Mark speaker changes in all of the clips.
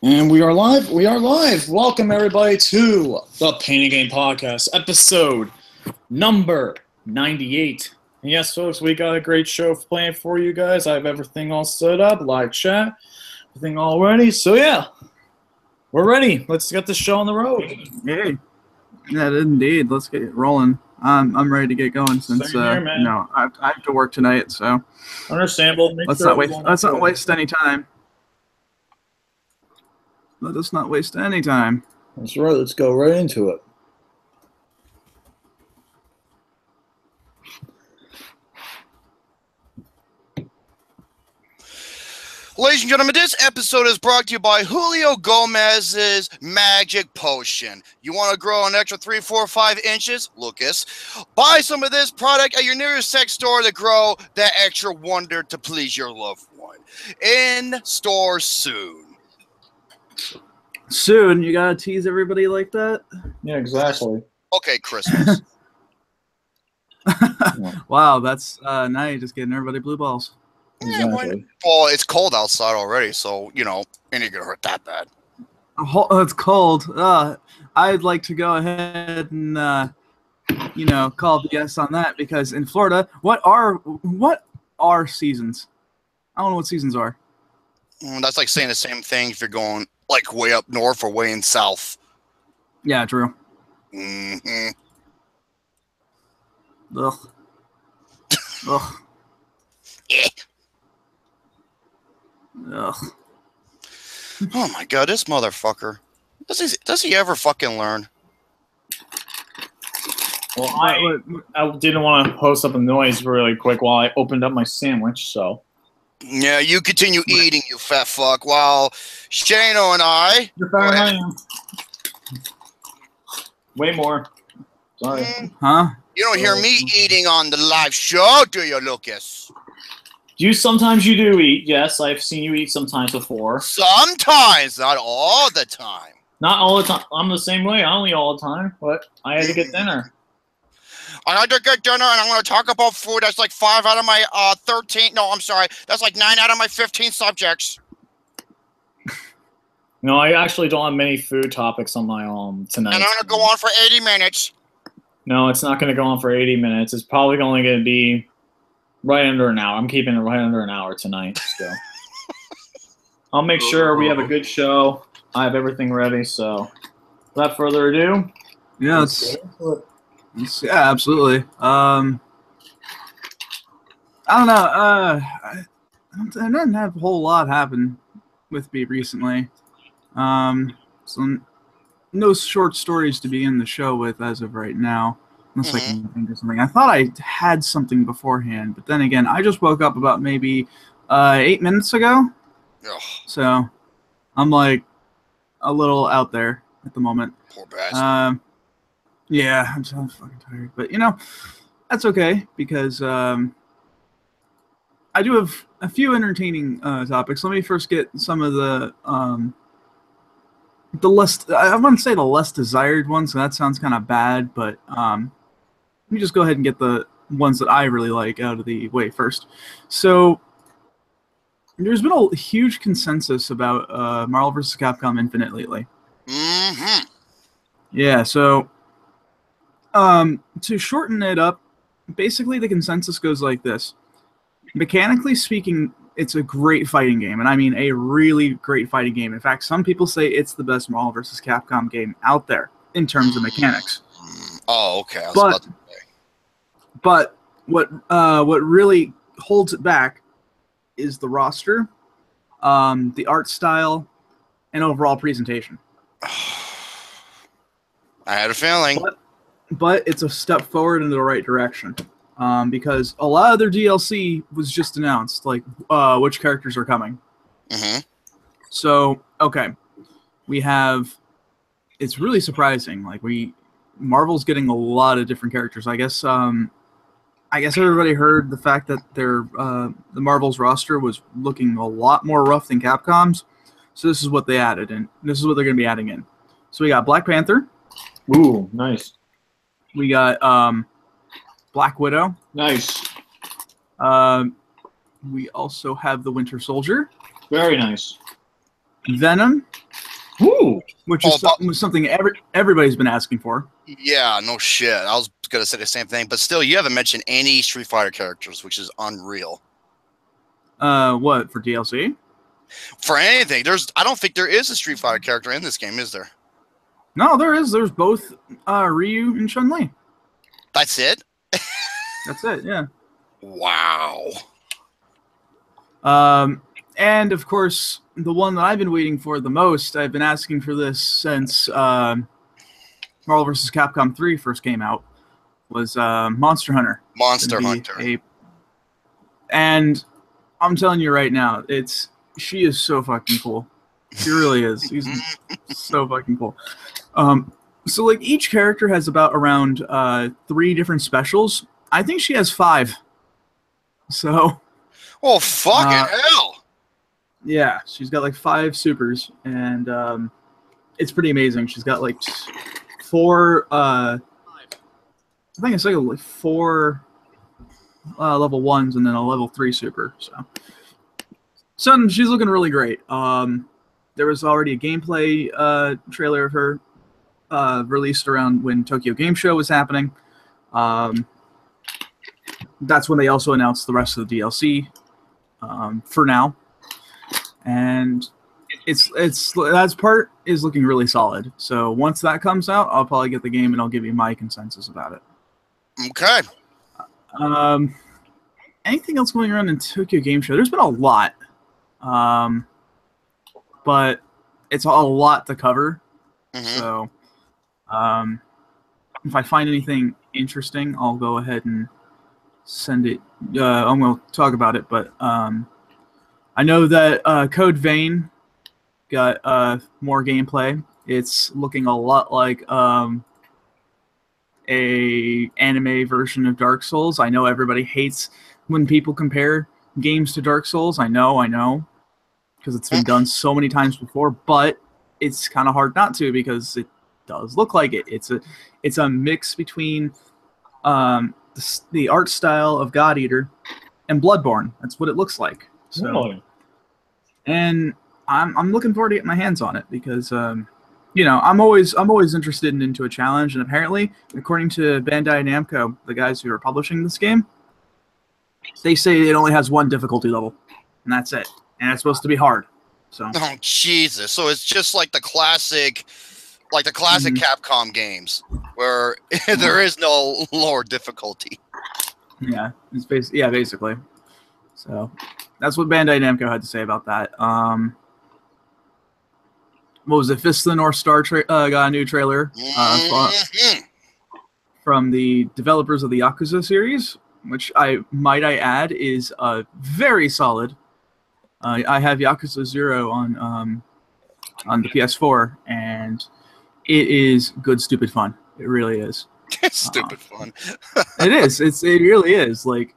Speaker 1: And we are live. We are live. Welcome everybody to the Pain and Game Podcast, episode number 98. And yes, folks, we got a great show planned for you guys. I have everything all set up, live chat, everything all ready. So yeah, we're ready. Let's get the show on the road.
Speaker 2: Hey, yeah, indeed. Let's get it rolling. I'm ready to get going since I have to work tonight. So
Speaker 1: understandable.
Speaker 2: Let's not waste any time. Let us not waste any time.
Speaker 1: That's right. Let's go right into it.
Speaker 3: Ladies and gentlemen, this episode is brought to you by Julio Gomez's Magic Potion. You want to grow an extra 3, 4, 5 inches? Lucas. Buy some of this product at your nearest sex store to grow that extra wonder to please your loved one. In store soon.
Speaker 2: Soon, you gotta tease everybody like that?
Speaker 1: Yeah, exactly.
Speaker 3: Okay, Christmas.
Speaker 2: Wow, that's now you're just getting everybody blue balls.
Speaker 1: Exactly.
Speaker 3: Well, it's cold outside already, so, it ain't gonna hurt that bad.
Speaker 2: Oh, it's cold. I'd like to go ahead and, call BS on that because in Florida, what are seasons? I don't know what seasons are.
Speaker 3: That's like saying the same thing if you're going, like, way up north or way in south.
Speaker 2: Yeah, true.
Speaker 3: Mm-hmm.
Speaker 2: Ugh. Ugh.
Speaker 3: Yeah.
Speaker 2: Ugh.
Speaker 3: Oh my god, this motherfucker. Does he ever fucking learn?
Speaker 1: Well, I didn't want to post up a noise really quick while I opened up my sandwich, so.
Speaker 3: Yeah, you continue eating, you fat fuck, while Shano and I...
Speaker 1: You're fatter than I am. Way more. Sorry.
Speaker 2: Huh?
Speaker 3: You don't hear me eating on the live show, do you, Lucas?
Speaker 1: Sometimes you do eat, yes. I've seen you eat sometimes before.
Speaker 3: Sometimes, not all the time.
Speaker 1: Not all the time. I'm the same way. I don't eat all the time, but I had to get dinner.
Speaker 3: I had to get dinner, and I'm going to talk about food. That's like 5 out of my 13. No, I'm sorry. That's like 9 out of my 15 subjects.
Speaker 1: No, I actually don't have many food topics on my tonight.
Speaker 3: And I'm going to go on for 80 minutes.
Speaker 1: No, it's not going to go on for 80 minutes. It's probably only going to be right under an hour. I'm keeping it right under an hour tonight. So I'll make sure we have a good show. I have everything ready. So without further ado,
Speaker 2: yeah, yeah, absolutely. I don't know. I didn't have a whole lot happen with me recently. So no short stories to begin the show with as of right now. Unless I can think of something. I thought I had something beforehand, but then again, I just woke up about maybe 8 minutes ago.
Speaker 3: Ugh.
Speaker 2: So I'm like a little out there at the moment.
Speaker 3: Poor bastard.
Speaker 2: Yeah, I'm so fucking tired. But, that's okay because I do have a few entertaining topics. Let me first get some of the less, I wouldn't say the less desired ones, so that sounds kind of bad, but let me just go ahead and get the ones that I really like out of the way first. So there's been a huge consensus about Marvel vs. Capcom Infinite lately.
Speaker 3: Mm-hmm.
Speaker 2: Yeah, so to shorten it up, basically the consensus goes like this. Mechanically speaking, it's a great fighting game, and I mean a really great fighting game. In fact, some people say it's the best Marvel vs. Capcom game out there in terms of mechanics.
Speaker 3: Oh, okay.
Speaker 2: But what really holds it back is the roster, the art style, and overall presentation.
Speaker 3: I had a feeling.
Speaker 2: But it's a step forward in the right direction. Because a lot of their DLC was just announced, like which characters are coming.
Speaker 3: Mm-hmm.
Speaker 2: So, okay. We have... It's really surprising. Like, Marvel's getting a lot of different characters. I guess everybody heard the fact that the Marvel's roster was looking a lot more rough than Capcom's. So this is what they added, and this is what they're going to be adding in. So we got Black Panther.
Speaker 1: Ooh, nice.
Speaker 2: We got Black Widow.
Speaker 1: Nice.
Speaker 2: We also have the Winter Soldier.
Speaker 1: Very nice.
Speaker 2: Venom.
Speaker 1: Ooh.
Speaker 2: which is something everybody's been asking for.
Speaker 3: Yeah, no shit. I was gonna say the same thing, but still, you haven't mentioned any Street Fighter characters, which is unreal.
Speaker 2: What, for DLC?
Speaker 3: For anything, I don't think there is a Street Fighter character in this game, is there?
Speaker 2: No, there is. There's both Ryu and Chun-Li.
Speaker 3: That's it?
Speaker 2: That's it, yeah.
Speaker 3: Wow.
Speaker 2: And of course, the one that I've been waiting for the most, I've been asking for this since Marvel vs. Capcom 3 first came out, was Monster Hunter.
Speaker 3: Monster Hunter.
Speaker 2: And I'm telling you right now, she is so fucking cool. She really is. She's so fucking cool. So like each character has around 3 different specials. I think she has 5. So.
Speaker 3: Oh fucking hell!
Speaker 2: Yeah, she's got like 5 supers, and it's pretty amazing. She's got like 4. I think it's like 4 level 1s and then a level 3 super. So she's looking really great. There was already a gameplay trailer of her released around when Tokyo Game Show was happening. That's when they also announced the rest of the DLC for now, and that part is looking really solid. So once that comes out, I'll probably get the game and I'll give you my consensus about it.
Speaker 3: Okay.
Speaker 2: Anything else going around in Tokyo Game Show? There's been a lot, but it's a lot to cover.
Speaker 3: Mm-hmm.
Speaker 2: So if I find anything interesting, I'll go ahead and send it. I'm going to talk about it, but I know that Code Vein got more gameplay. It's looking a lot like a anime version of Dark Souls. I know everybody hates when people compare games to Dark Souls. I know, because it's been done so many times before, but it's kind of hard not to because it does look like it. It's a mix between the art style of God Eater and Bloodborne. That's what it looks like. So,
Speaker 1: really?
Speaker 2: And I'm looking forward to getting my hands on it because I'm always interested into a challenge, and apparently, according to Bandai Namco, the guys who are publishing this game, they say it only has 1 difficulty level, and that's it. And it's supposed to be hard. So.
Speaker 3: Oh Jesus! So it's just like the classic Capcom games where there is no lower difficulty.
Speaker 2: Yeah, basically. So that's what Bandai Namco had to say about that. What was it? Fist of the North Star got a new trailer from the developers of the Yakuza series, which I add is very solid. I have Yakuza 0 on the PS4, and it is good, stupid fun. It really is.
Speaker 3: Stupid fun.
Speaker 2: It is. It really is. Like,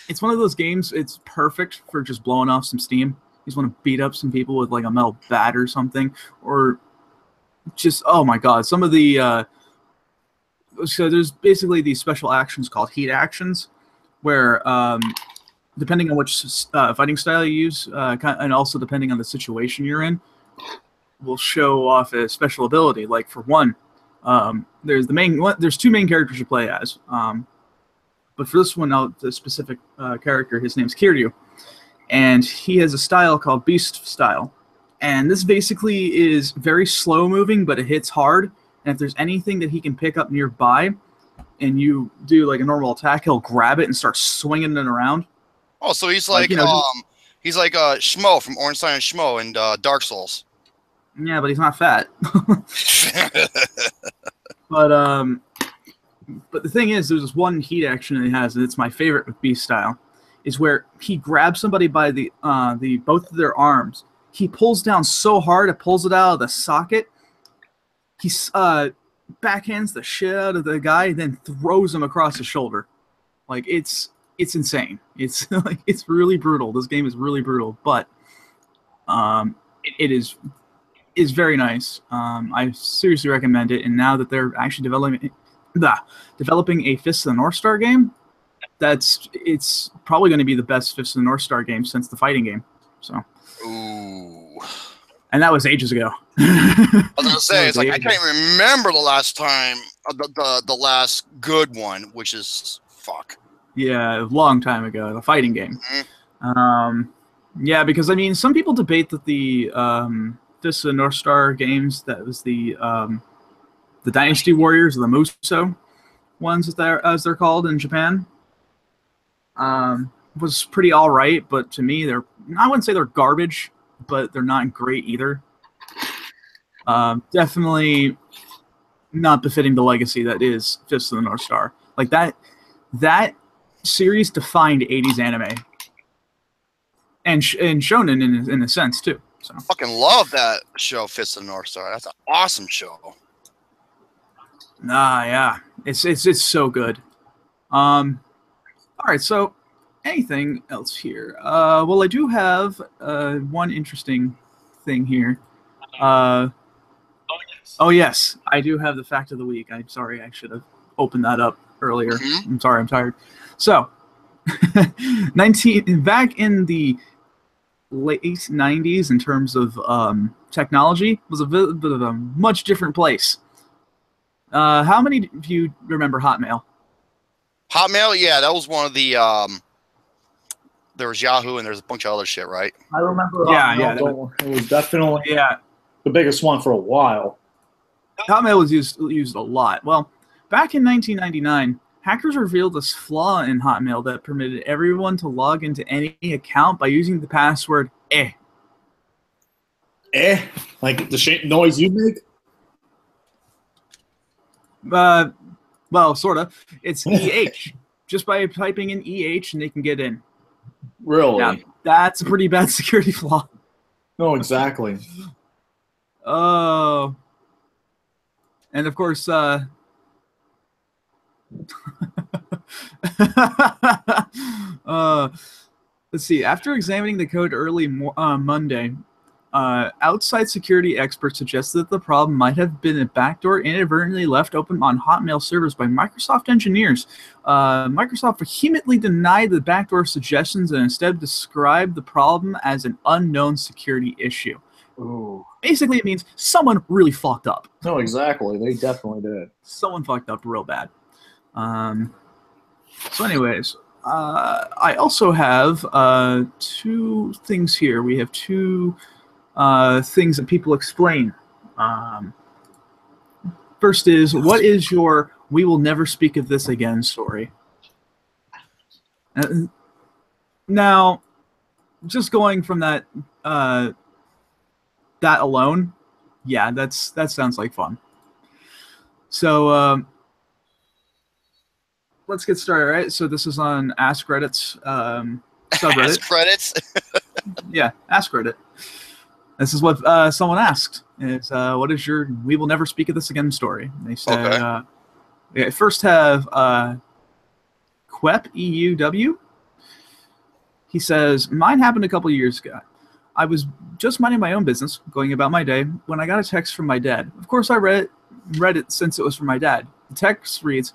Speaker 2: it's one of those games. It's perfect for just blowing off some steam. You just want to beat up some people with like a metal bat or something, or just oh my god, some of the. So there's basically these special actions called heat actions, where depending on which fighting style you use, and also depending on the situation you're in, will show off a special ability. Like for one, there's there's 2 main characters you play as. But for this one, the specific character, his name's Kiryu, and he has a style called Beast Style. And this basically is very slow moving, but it hits hard. And if there's anything that he can pick up nearby, and you do like a normal attack, he'll grab it and start swinging it around.
Speaker 3: Oh, so he's like he's like Schmo from Ornstein and Schmo in Dark Souls.
Speaker 2: Yeah, but he's not fat. But the thing is, there's this one heat action that he has, and it's my favorite with Beast Style, is where he grabs somebody by the both of their arms. He pulls down so hard, it pulls it out of the socket. He backhands the shit out of the guy, and then throws him across his shoulder. Like it's insane. It's like it's really brutal. This game is really brutal, but it is very nice. I seriously recommend it. And now that they're actually developing a Fist of the North Star game, it's probably going to be the best Fist of the North Star game since the fighting game. So,
Speaker 3: ooh,
Speaker 2: And that was ages ago.
Speaker 3: I was gonna say, it's like I can't even remember the last time, the last good one, which is fuck.
Speaker 2: Yeah, a long time ago, the fighting game. Yeah, because I mean, some people debate that the Fist of the North Star games, that was the Dynasty Warriors, or the Musou ones, as they're called in Japan, was pretty all right. But to me, I wouldn't say they're garbage, but they're not great either. Definitely not befitting the legacy that is Fist of the North Star. Like that series defined 80s anime and shonen in a sense too. So
Speaker 3: Fucking love that show, Fist of the North Star. That's an awesome show.
Speaker 2: Yeah, it's so good. All right, so anything else here? Well, I do have one interesting thing here. Oh yes, I do have the fact of the week. I'm sorry, I should have opened that up earlier.
Speaker 3: Mm-hmm.
Speaker 2: I'm sorry, I'm tired. So, back in the late 90s, in terms of technology, was a bit of a much different place. How many of you remember Hotmail?
Speaker 3: Hotmail, yeah, that was one of the. There was Yahoo and there's a bunch of other shit, right?
Speaker 1: I remember.
Speaker 2: Yeah.
Speaker 1: It was definitely
Speaker 2: Yeah,
Speaker 1: the biggest one for a while.
Speaker 2: Hotmail was used a lot. Well, back in 1999, hackers revealed this flaw in Hotmail that permitted everyone to log into any account by using the password "eh."
Speaker 1: Like the noise you make?
Speaker 2: Well, sort of. It's EH. Just by typing in EH and they can get in.
Speaker 1: Really?
Speaker 2: Now, that's a pretty bad security flaw.
Speaker 1: No, exactly.
Speaker 2: Oh. And of course, let's see. After examining the code early Monday, outside security experts suggested that the problem might have been a backdoor inadvertently left open on Hotmail servers by Microsoft engineers. Microsoft vehemently denied the backdoor suggestions and instead described the problem as an unknown security issue.
Speaker 1: Ooh.
Speaker 2: Basically, it means someone really fucked up.
Speaker 1: No, exactly. They definitely did.
Speaker 2: Someone fucked up real bad. So anyways, I also have two things here. We have two things that people explain. First is, what is your "we will never speak of this again" story? Now, just going from that that alone, yeah, that sounds like fun. So let's get started, right? So this is on Ask Reddit's subreddit.
Speaker 3: Ask Reddit.
Speaker 2: Yeah, Ask Reddit. This is what someone asked. Is what is your "we will never speak of this again" story? And they said,
Speaker 3: Okay.
Speaker 2: Yeah, first have Quep EUW. He says, mine happened a couple years ago. I was just minding my own business, going about my day, when I got a text from my dad. Of course, I read it since it was from my dad. The text reads,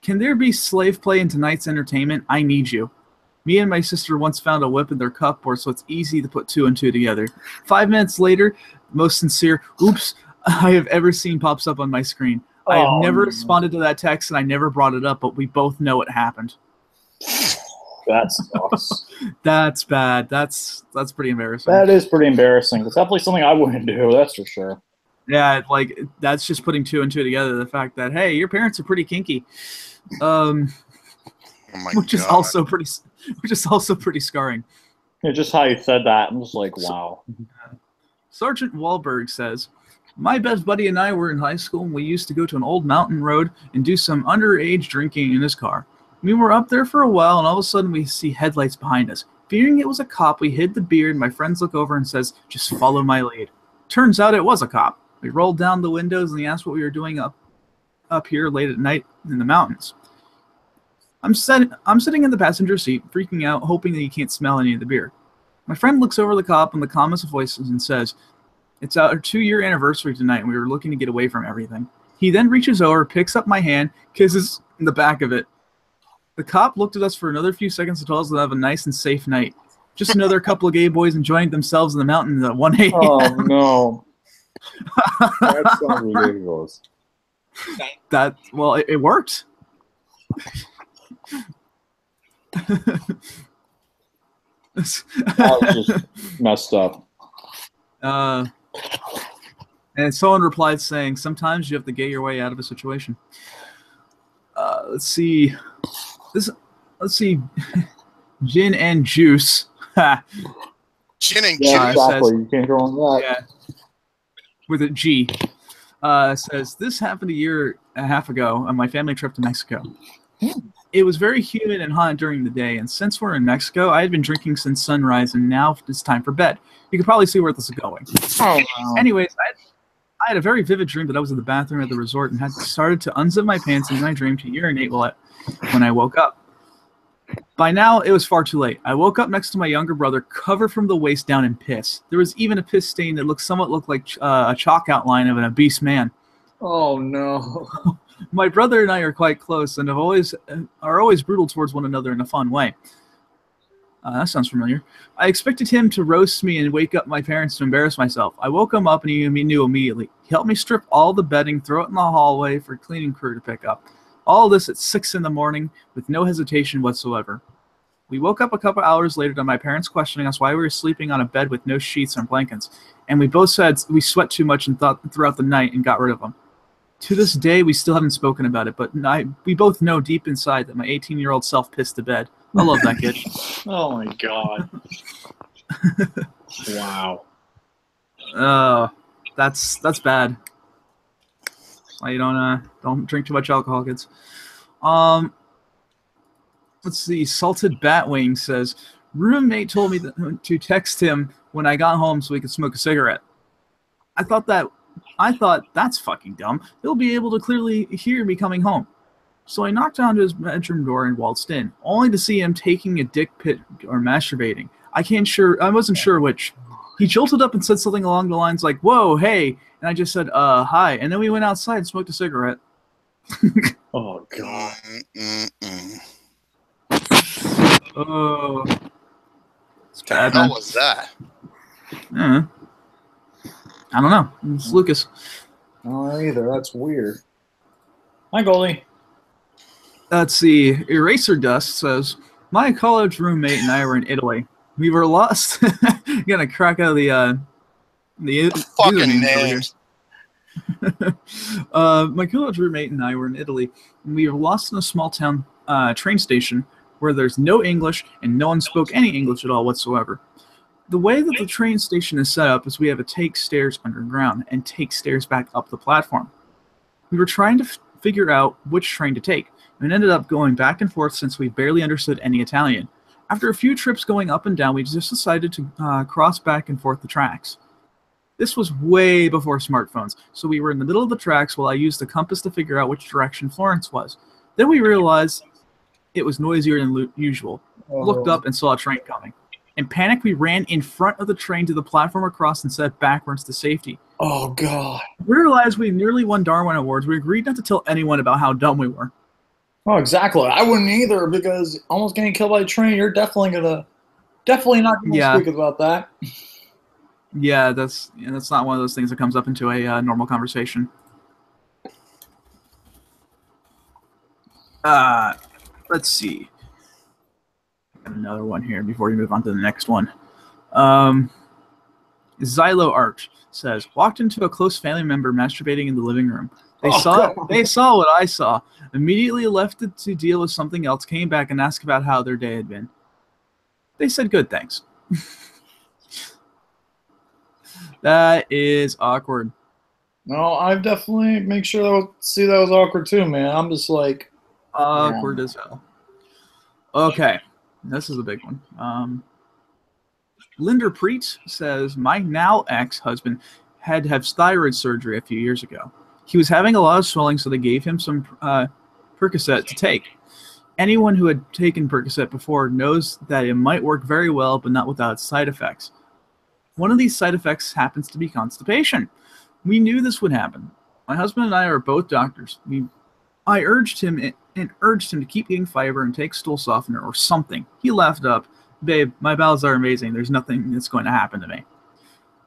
Speaker 2: "Can there be slave play in tonight's entertainment? I need you. Me and my sister once found a whip in their cupboard, so it's easy to put two and two together." 5 minutes later, most sincere "oops" I have ever seen pops up on my screen. I have never responded to that text, and I never brought it up, but we both know it happened.
Speaker 1: That sucks.
Speaker 2: That's bad. That's pretty embarrassing.
Speaker 1: That is pretty embarrassing. It's definitely something I wouldn't do, that's for sure.
Speaker 2: Yeah, like, that's just putting two and two together. The fact that, hey, your parents are pretty kinky.
Speaker 3: Oh my
Speaker 2: which is
Speaker 3: God.
Speaker 2: also pretty scarring.
Speaker 1: Yeah, just how you said that, I'm just like, wow.
Speaker 2: Sergeant Wahlberg says, my best buddy and I were in high school, and we used to go to an old mountain road and do some underage drinking in his car. We were up there for a while, and all of a sudden we see headlights behind us. Fearing it was a cop, we hid the beer, and my friends look over and says, just follow my lead. Turns out it was a cop. We rolled down the windows, and he asked what we were doing up here late at night in the mountains. I'm sitting in the passenger seat, freaking out, hoping that he can't smell any of the beer. My friend looks over the cop in the calmest voices and says, it's our 2-year anniversary tonight, and we were looking to get away from everything. He then reaches over, picks up my hand, kisses the back of it. The cop looked at us for another few seconds and told us to have a nice and safe night. Just another couple of gay boys enjoying themselves in the mountains at 1 a.m.
Speaker 4: Oh no, that sounds ridiculous.
Speaker 2: It worked.
Speaker 4: That was just messed up.
Speaker 2: And someone replied saying, sometimes you have to get your way out of a situation. Let's see. Gin and Juice.
Speaker 3: Gin and
Speaker 4: Yeah,
Speaker 3: juice.
Speaker 4: exactly. You can't go on that.
Speaker 2: Yeah. With a G. Says, this happened a year and a half ago on my family trip to Mexico. It was very humid and hot during the day, and since we're in Mexico, I had been drinking since sunrise, and now it's time for bed. You can probably see where this is going.
Speaker 4: Oh, wow.
Speaker 2: Anyways, I had a very vivid dream that I was in the bathroom at the resort and had started to unzip my pants and in my dream to urinate when I woke up. By now, it was far too late. I woke up next to my younger brother, covered from the waist down in piss. There was even a piss stain that somewhat looked like a chalk outline of an obese man.
Speaker 4: Oh no.
Speaker 2: My brother and I are quite close and are always brutal towards one another in a fun way. That sounds familiar. I expected him to roast me and wake up my parents to embarrass myself. I woke him up and he knew immediately. He helped me strip all the bedding, throw it in the hallway for cleaning crew to pick up. All this at 6 in the morning with no hesitation whatsoever. We woke up a couple hours later to my parents questioning us why we were sleeping on a bed with no sheets or blankets, and we both said we sweat too much and thought throughout the night and got rid of them. To this day, we still haven't spoken about it, but we both know deep inside that my 18-year-old self pissed to bed. I love that kid.
Speaker 1: Oh my god. Wow.
Speaker 2: That's bad. Why you don't drink too much alcohol, kids. Let's see. Salted Batwing says, roommate told me to text him when I got home so we could smoke a cigarette. I thought that's fucking dumb. He'll be able to clearly hear me coming home. So I knocked on his bedroom door and waltzed in, only to see him taking a dick pic or masturbating. I wasn't sure which. He jolted up and said something along the lines like, "Whoa, hey," and I just said, hi. And then we went outside and smoked a cigarette.
Speaker 1: Oh god.
Speaker 2: Oh. It's
Speaker 3: What
Speaker 2: bad,
Speaker 3: the hell
Speaker 2: man.
Speaker 3: was that?
Speaker 2: I don't know. It's Lucas.
Speaker 1: No, either. That's weird. Hi, Goldie.
Speaker 2: Let's see. Eraser Dust says, my college roommate and I were in Italy. We were lost. Gonna crack out the
Speaker 3: Fucking
Speaker 2: usernames over
Speaker 3: names.
Speaker 2: here. My college roommate and I were in Italy, and we were lost in a small town train station where there's no English and no one spoke any English at all whatsoever. The way that the train station is set up is we have to take stairs underground and take stairs back up the platform. We were trying to figure out which train to take, and ended up going back and forth since we barely understood any Italian. After a few trips going up and down, we just decided to cross back and forth the tracks. This was way before smartphones, so we were in the middle of the tracks while I used the compass to figure out which direction Florence was. Then we realized it was noisier than usual. Looked up and saw a train coming. In panic, we ran in front of the train to the platform across and set backwards to safety.
Speaker 1: Oh god.
Speaker 2: We realized we nearly won Darwin Awards. We agreed not to tell anyone about how dumb we were.
Speaker 1: Oh, exactly. I wouldn't either because almost getting killed by a train. You're definitely not gonna speak about that.
Speaker 2: Yeah, that's not one of those things that comes up into a normal conversation. Let's see. Got another one here before we move on to the next one. Xylo Arch says, walked into a close family member masturbating in the living room. They saw what I saw. Immediately left it to deal with something else, came back and asked about how their day had been. They said good, thanks. That is awkward.
Speaker 1: No, I definitely make sure that was awkward too, man. I'm just like
Speaker 2: awkward as hell. Okay, this is a big one. Linder Preet says, my now ex-husband had to have thyroid surgery a few years ago. He was having a lot of swelling, so they gave him some Percocet to take. Anyone who had taken Percocet before knows that it might work very well, but not without side effects. One of these side effects happens to be constipation. We knew this would happen. My husband and I are both doctors. I urged him to keep eating fiber and take stool softener or something. He laughed up babe, my bowels are amazing. There's nothing that's going to happen to me.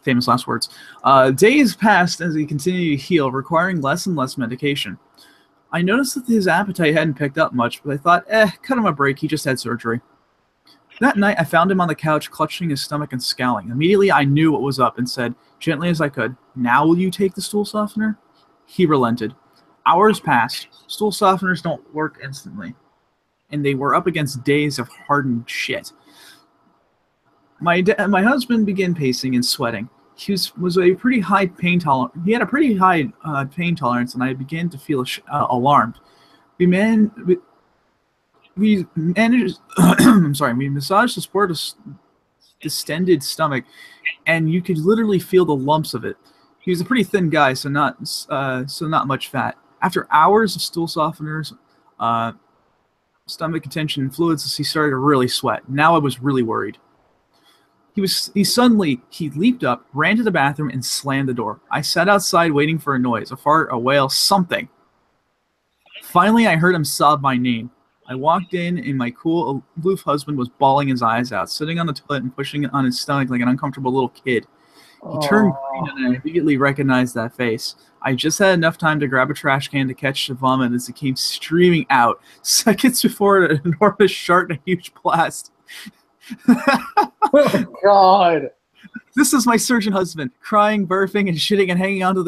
Speaker 2: Famous last words. Days passed as he continued to heal, requiring less and less medication. I noticed that his appetite hadn't picked up much, but I thought, cut him a break. He just had surgery. That night, I found him on the couch, clutching his stomach and scowling. Immediately, I knew what was up and said, gently as I could, "Now will you take the stool softener?" He relented. Hours passed. Stool softeners don't work instantly, and they were up against days of hardened shit. My husband began pacing and sweating. He was a pretty high pain tolerance. He had a pretty high pain tolerance, and I began to feel alarmed. We managed. I'm sorry. We massaged the support of distended stomach, and you could literally feel the lumps of it. He was a pretty thin guy, so not much fat. After hours of stool softeners, stomach contention, and fluids, he started to really sweat. Now I was really worried. He leaped up, ran to the bathroom, and slammed the door. I sat outside waiting for a noise, a fart, a wail, something. Finally, I heard him sob my name. I walked in, and my cool, aloof husband was bawling his eyes out, sitting on the toilet and pushing it on his stomach like an uncomfortable little kid. He turned green, and I immediately recognized that face. I just had enough time to grab a trash can to catch the vomit as it came streaming out, seconds before an enormous shark and a huge blast.
Speaker 4: Oh, God.
Speaker 2: This is my surgeon husband, crying, burping, and shitting and hanging onto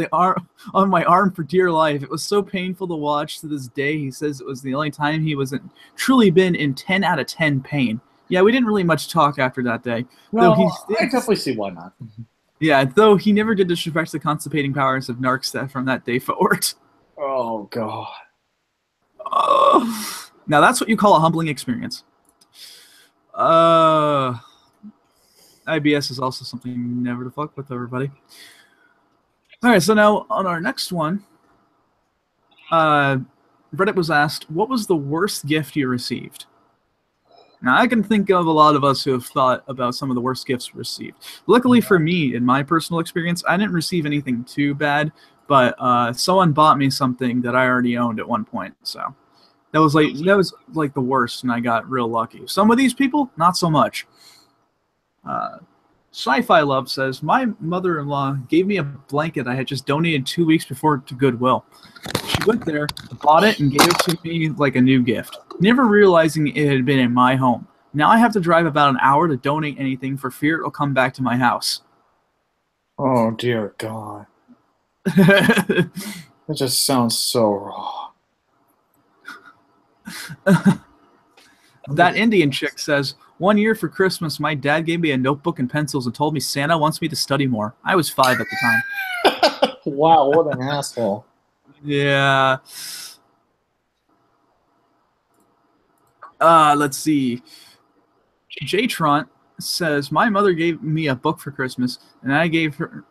Speaker 2: on my arm for dear life. It was so painful to watch to this day. He says it was the only time he wasn't truly been in 10 out of 10 pain. Yeah, we didn't really much talk after that day.
Speaker 4: No, I definitely see why not.
Speaker 2: Yeah, though he never did disrespect the constipating powers of Narc from that day forward.
Speaker 4: Oh, God.
Speaker 2: Now that's what you call a humbling experience. IBS is also something never to fuck with, everybody. Alright, so now on our next one, Reddit was asked, what was the worst gift you received? Now, I can think of a lot of us who have thought about some of the worst gifts received. Luckily for me, in my personal experience, I didn't receive anything too bad, but someone bought me something that I already owned at one point, so that was like the worst, and I got real lucky. Some of these people, not so much. Sci-Fi Love says, my mother-in-law gave me a blanket I had just donated 2 weeks before to Goodwill. She went there, bought it, and gave it to me like a new gift, never realizing it had been in my home. Now I have to drive about an hour to donate anything for fear it will come back to my house.
Speaker 4: Oh, dear God. That just sounds so wrong.
Speaker 2: That Indian chick says, one year for Christmas, my dad gave me a notebook and pencils and told me Santa wants me to study more. I was 5 at the time.
Speaker 4: Wow, what an asshole.
Speaker 2: Yeah. Let's see. Jatron says, my mother gave me a book for Christmas, and I gave her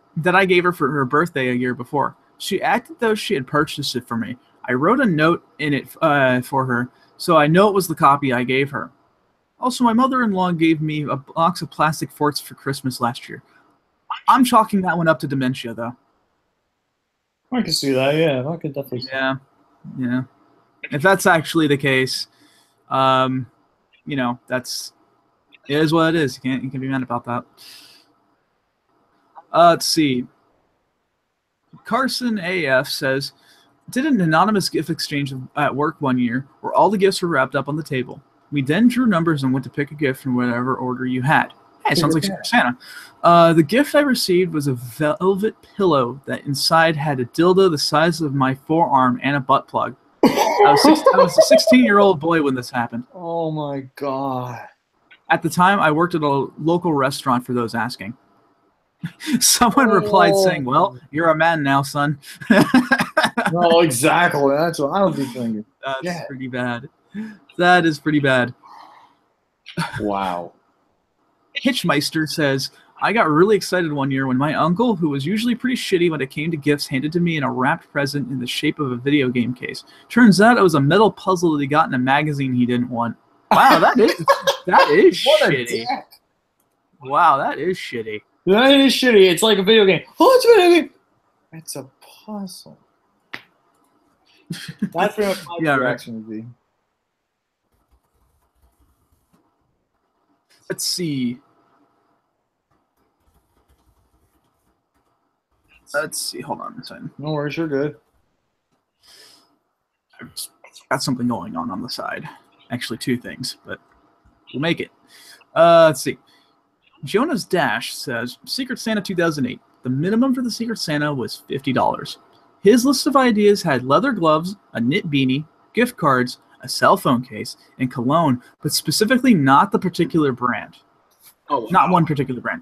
Speaker 2: for her birthday a year before. She acted though she had purchased it for me. I wrote a note in it for her, so I know it was the copy I gave her. Also, my mother-in-law gave me a box of plastic forts for Christmas last year. I'm chalking that one up to dementia, though.
Speaker 4: I can see that, yeah. I could definitely see that.
Speaker 2: Yeah. If that's actually the case, it is what it is. You can be mad about that. Let's see. Carson AF says, did an anonymous gift exchange at work one year where all the gifts were wrapped up on the table. We then drew numbers and went to pick a gift from whatever order you had. Hey, sounds like Secret Santa. The gift I received was a velvet pillow that inside had a dildo the size of my forearm and a butt plug. I was a 16-year-old boy when this happened.
Speaker 4: Oh, my God.
Speaker 2: At the time, I worked at a local restaurant for those asking. Someone replied saying, well, you're a man now, son.
Speaker 4: No, exactly. That's what I would be thinking.
Speaker 2: That's pretty bad. That is pretty bad.
Speaker 4: Wow.
Speaker 2: Hitchmeister says, I got really excited one year when my uncle, who was usually pretty shitty when it came to gifts, handed to me in a wrapped present in the shape of a video game case. Turns out it was a metal puzzle that he got in a magazine he didn't want. Wow, that is
Speaker 4: What
Speaker 2: shitty.
Speaker 4: a dick.
Speaker 2: Wow, that is shitty.
Speaker 4: That is shitty. It's like a video game. Oh, it's a video game. It's a puzzle. That's what my reaction would be.
Speaker 2: Let's see. Hold on a second.
Speaker 1: No worries, you're good.
Speaker 2: I've got something going on the side. Actually, two things, but we'll make it. Let's see. Jonas Dash says, Secret Santa 2008. The minimum for the Secret Santa was $50. His list of ideas had leather gloves, a knit beanie, gift cards, a cell phone case, and cologne, but specifically not the particular brand.
Speaker 1: Oh,
Speaker 2: Not one particular brand.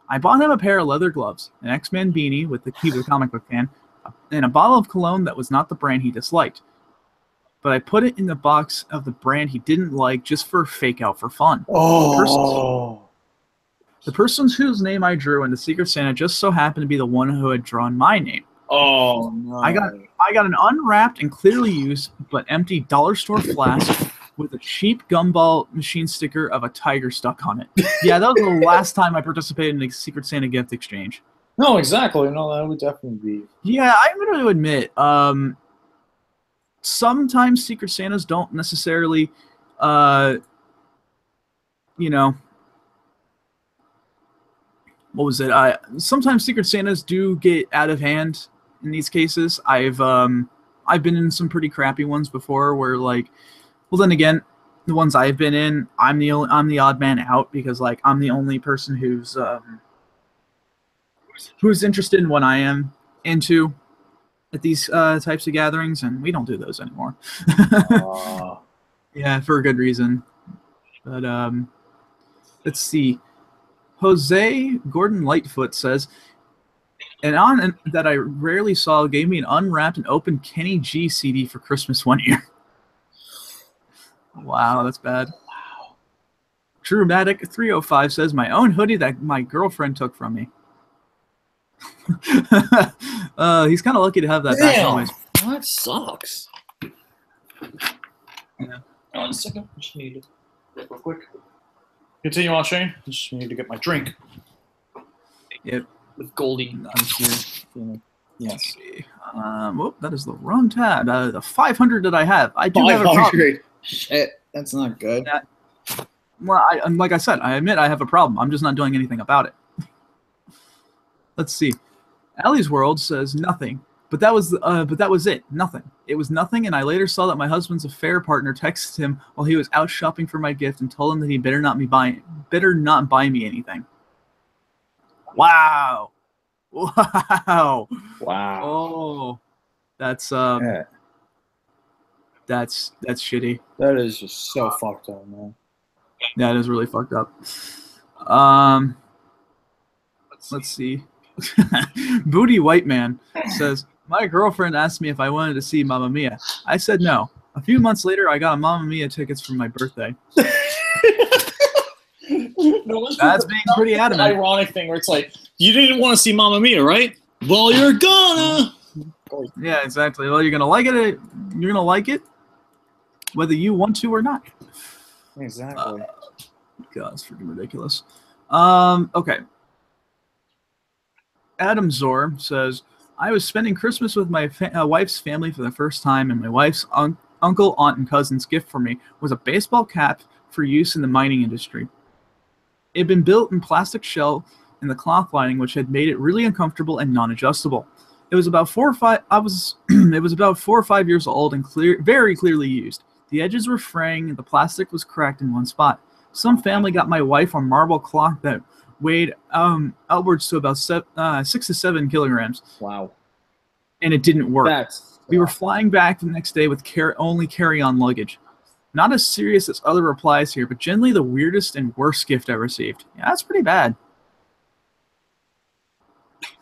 Speaker 2: I bought him a pair of leather gloves, an X-Men beanie with the Kiva comic book fan, and a bottle of cologne that was not the brand he disliked. But I put it in the box of the brand he didn't like just for a fake out for fun.
Speaker 1: Oh.
Speaker 2: The person whose name I drew in the Secret Santa just so happened to be the one who had drawn my name.
Speaker 1: Oh no.
Speaker 2: I got an unwrapped and clearly used but empty dollar store flask with a cheap gumball machine sticker of a tiger stuck on it. Yeah, that was the last time I participated in a Secret Santa gift exchange.
Speaker 1: No, exactly. No, that would definitely be.
Speaker 2: Yeah, I'm going to admit, sometimes Secret Santas don't necessarily, you know, what was it? Sometimes Secret Santas do get out of hand in these cases. I've been in some pretty crappy ones before where, like, well, then again, the ones I've been in, I'm the odd man out because, like, I'm the only person who's interested in what I am into at these types of gatherings, and we don't do those anymore. Yeah, for a good reason. But let's see. Jose Gordon Lightfoot says, an aunt that I rarely saw gave me an unwrapped and open Kenny G CD for Christmas one year. Wow, that's bad. Wow. Dramatic 305 says, my own hoodie that my girlfriend took from me. He's kind of lucky to have that back anyways.
Speaker 1: That sucks.
Speaker 2: Yeah.
Speaker 1: Oh, 1 second. I just need it real quick. Continue on, Shane. I just need to get my drink.
Speaker 2: Yep.
Speaker 1: With Goldie.
Speaker 2: I'm here.
Speaker 1: Yes.
Speaker 2: Whoop, that is the wrong tab. The 500 that I have. I do have a problem.
Speaker 1: Shit, that's not good.
Speaker 2: Well, like I said, I admit I have a problem. I'm just not doing anything about it. Let's see. Allie's World says nothing, but that was it. Nothing. It was nothing, and I later saw that my husband's affair partner texted him while he was out shopping for my gift and told him that he better not buy me anything. Wow. Wow.
Speaker 1: Wow.
Speaker 2: Oh, that's shitty.
Speaker 1: That is just so fucked up, man.
Speaker 2: Yeah, it is really fucked up. Let's see. Booty White Man says, my girlfriend asked me if I wanted to see Mamma Mia. I said no. A few months later, I got Mamma Mia tickets for my birthday. That's being pretty adamant.
Speaker 1: Ironic thing where it's like, you didn't want to see Mamma Mia, right? Well, you're gonna.
Speaker 2: Yeah, exactly. Well, you're gonna like it. You're gonna like it, whether you want to or not.
Speaker 1: Exactly.
Speaker 2: God, it's freaking ridiculous. Okay. Adam Zor says, I was spending Christmas with my wife's family for the first time, and my wife's uncle, aunt, and cousin's gift for me was a baseball cap for use in the mining industry. It had been built in plastic shell in the cloth lining, which had made it really uncomfortable and non-adjustable. It was about 4 or 5. It was about 4 or 5 years old and very clearly used. The edges were fraying, and the plastic was cracked in one spot. Some family got my wife a marble clock that weighed upwards to about 6 to 7 kilograms.
Speaker 1: Wow.
Speaker 2: And it didn't work. We were flying back the next day with only carry-on luggage. Not as serious as other replies here, but generally the weirdest and worst gift I received. Yeah, that's pretty bad.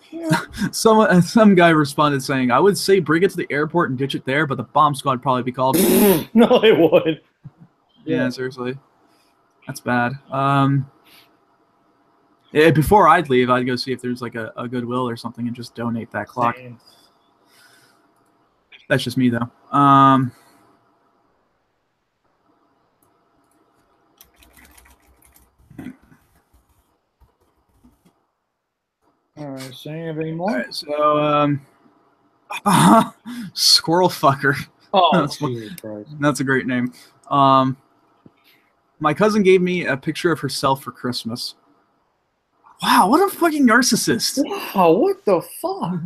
Speaker 2: Yeah. Some guy responded saying, I would say bring it to the airport and ditch it there, but the bomb squad would probably be called.
Speaker 1: No, they would.
Speaker 2: Yeah, seriously. That's bad. Before I'd leave, I'd go see if there's like a Goodwill or something and just donate that clock.
Speaker 1: Same.
Speaker 2: That's just me, though.
Speaker 1: All right, so you have any more?
Speaker 2: All right, so Squirrel Fucker.
Speaker 1: Oh,
Speaker 2: that's a great name. My cousin gave me a picture of herself for Christmas. Wow, what a fucking narcissist.
Speaker 1: Wow, what the fuck?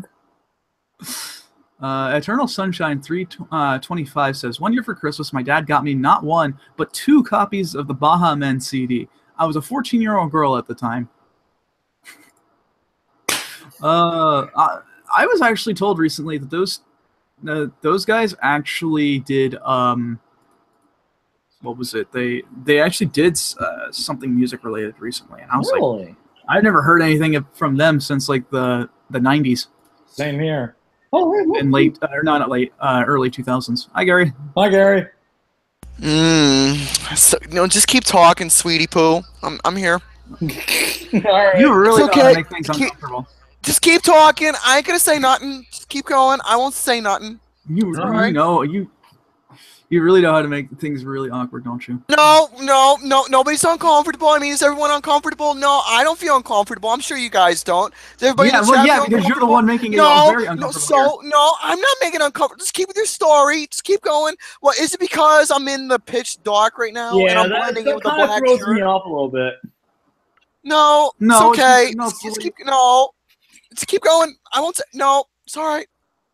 Speaker 2: Eternal Sunshine 325 says, 1 year for Christmas, my dad got me not 1, but 2 copies of the Baha Men CD. I was a 14-year-old girl at the time. I was actually told recently that those guys actually did what was it? They actually did something music related recently, and I was like, I've never heard anything from them since like the 90s.
Speaker 1: Same here. Oh, wait,
Speaker 2: in late, or not late, early 2000s. Hi, Gary.
Speaker 1: Hi, Gary.
Speaker 3: So, just keep talking, sweetie poo. I'm here.
Speaker 1: All right.
Speaker 2: You really
Speaker 3: It's
Speaker 2: know how
Speaker 3: okay.
Speaker 2: to make things uncomfortable.
Speaker 3: Just keep talking. I ain't gonna say nothing. Just keep going. I won't say nothing.
Speaker 2: You really know how to make things really awkward, don't you?
Speaker 3: No. Nobody's uncomfortable. I mean, is everyone uncomfortable? No, I don't feel uncomfortable. I'm sure you guys don't. Does everybody in the chat feel
Speaker 2: because you're the one making it very uncomfortable.
Speaker 3: I'm not making it uncomfortable. Just keep with your story. Just keep going. Well, is it because I'm in the pitch dark right now and I'm blending in with the black
Speaker 1: throws
Speaker 3: shirt?
Speaker 1: me off a little bit.
Speaker 3: No,
Speaker 2: No,
Speaker 3: it's okay.
Speaker 2: it's
Speaker 3: Just keep going. I won't say no. It's all right.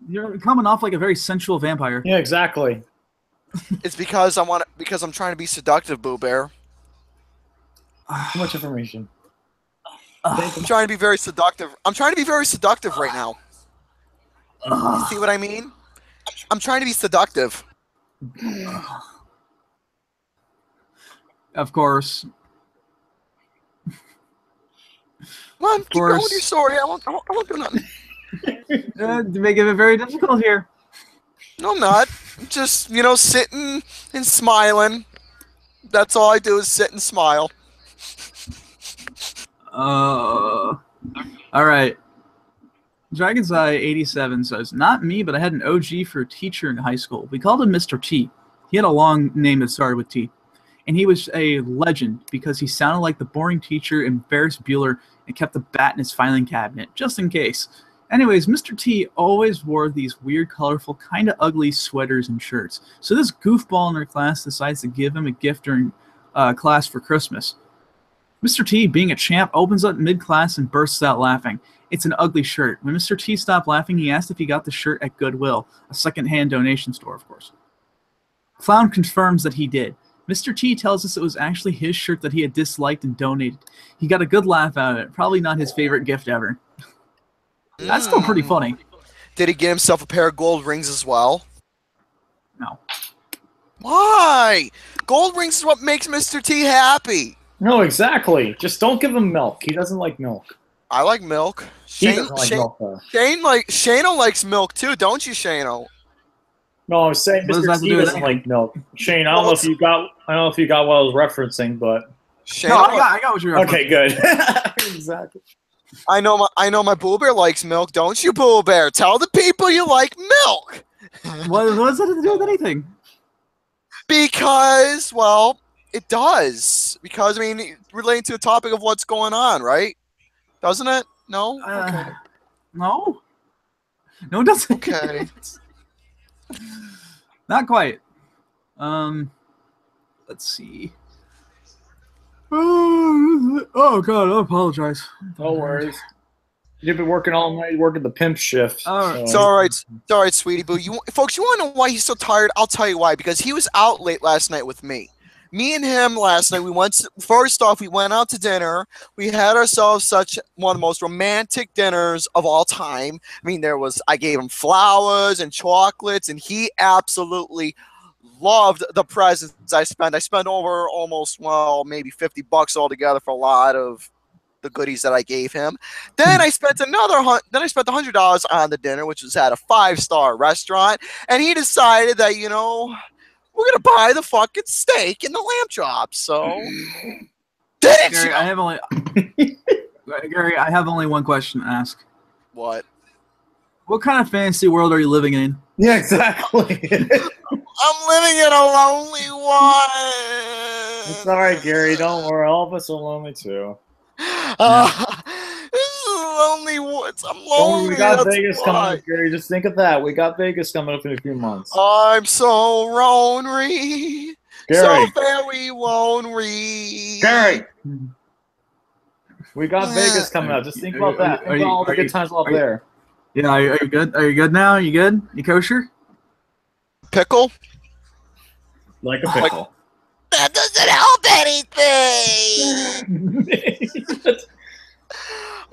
Speaker 2: You're coming off like a very sensual vampire.
Speaker 1: Yeah, exactly.
Speaker 3: It's because I'm trying to be seductive, Boo Bear.
Speaker 1: Too much information.
Speaker 3: I'm trying to be very seductive. I'm trying to be very seductive right now. You see what I mean? I'm trying to be seductive.
Speaker 2: Of course.
Speaker 3: Come on, keep going with your story. I won't do nothing.
Speaker 2: Making it very difficult here.
Speaker 3: No, I'm not. I'm just, sitting and smiling. That's all I do is sit and smile.
Speaker 2: All right. Dragon's Eye 87 says, not me, but I had an OG for a teacher in high school. We called him Mr. T. He had a long name that started with T. And he was a legend because he sounded like the boring teacher in Ferris Bueller and kept the bat in his filing cabinet, just in case. Anyways, Mr. T always wore these weird, colorful, kind of ugly sweaters and shirts. So this goofball in our class decides to give him a gift during class for Christmas. Mr. T, being a champ, opens up mid-class and bursts out laughing. It's an ugly shirt. When Mr. T stopped laughing, he asked if he got the shirt at Goodwill, a second-hand donation store, of course. Clown confirms that he did. Mr. T tells us it was actually his shirt that he had disliked and donated. He got a good laugh out of it. Probably not his favorite gift ever. That's still pretty funny.
Speaker 3: Did he get himself a pair of gold rings as well?
Speaker 2: No.
Speaker 3: Why? Gold rings is what makes Mr. T happy.
Speaker 1: No, exactly. Just don't give him milk. He doesn't like milk.
Speaker 3: I like milk.
Speaker 1: He doesn't like milk, though.
Speaker 3: Shano likes milk too, don't you, Shano?
Speaker 1: No, I was saying Mr. T doesn't like milk. Shane, I don't know if you got what I was referencing, but
Speaker 2: No, I got what you're referencing.
Speaker 1: okay, good. Exactly.
Speaker 3: I know my Boo Bear likes milk, don't you, Boo Bear? Tell the people you like milk.
Speaker 2: What does that have to do with anything?
Speaker 3: Because, well, it does. Because, I mean, relating to the topic of what's going on, right? Doesn't it? No? Okay.
Speaker 2: No. No, it doesn't.
Speaker 3: Okay.
Speaker 2: Not quite. Let's see. Oh God, I apologize.
Speaker 1: No worries. You've been working all night, working the pimp shift.
Speaker 3: It's all right. It's all right, sweetie boo. Folks, you want to know why he's so tired? I'll tell you why. Because he was out late last night with me. Me and him last night, first off, we went out to dinner. We had ourselves such one of the most romantic dinners of all time. I mean, I gave him flowers and chocolates, and he absolutely loved the presents I spent. I spent over almost, maybe $50 altogether for a lot of the goodies that I gave him. Then I spent $100 on the dinner, which was at a 5-star restaurant, and he decided that, we're gonna buy the fucking steak and the lamb chops. So, didn't
Speaker 2: Gary,
Speaker 3: you?
Speaker 2: Gary, I have only one question to ask.
Speaker 3: What?
Speaker 2: What kind of fantasy world are you living in?
Speaker 1: Yeah, exactly.
Speaker 3: I'm living in a lonely one.
Speaker 1: It's all right, Gary. Don't worry. All of us are lonely too.
Speaker 3: This is lonely woods. I'm lonely.
Speaker 1: We got
Speaker 3: that's
Speaker 1: Vegas
Speaker 3: why.
Speaker 1: coming up, Gary. Just think of that. We got Vegas coming up in a few months.
Speaker 3: I'm so lonely.
Speaker 1: Gary.
Speaker 3: So fair we won't read.
Speaker 1: Gary. We got Vegas coming up. Just think about that. Think about all the good times up there.
Speaker 2: Yeah, are you good? Are you good now? You good? You kosher?
Speaker 3: Pickle?
Speaker 1: Like a pickle.
Speaker 3: That doesn't help anything.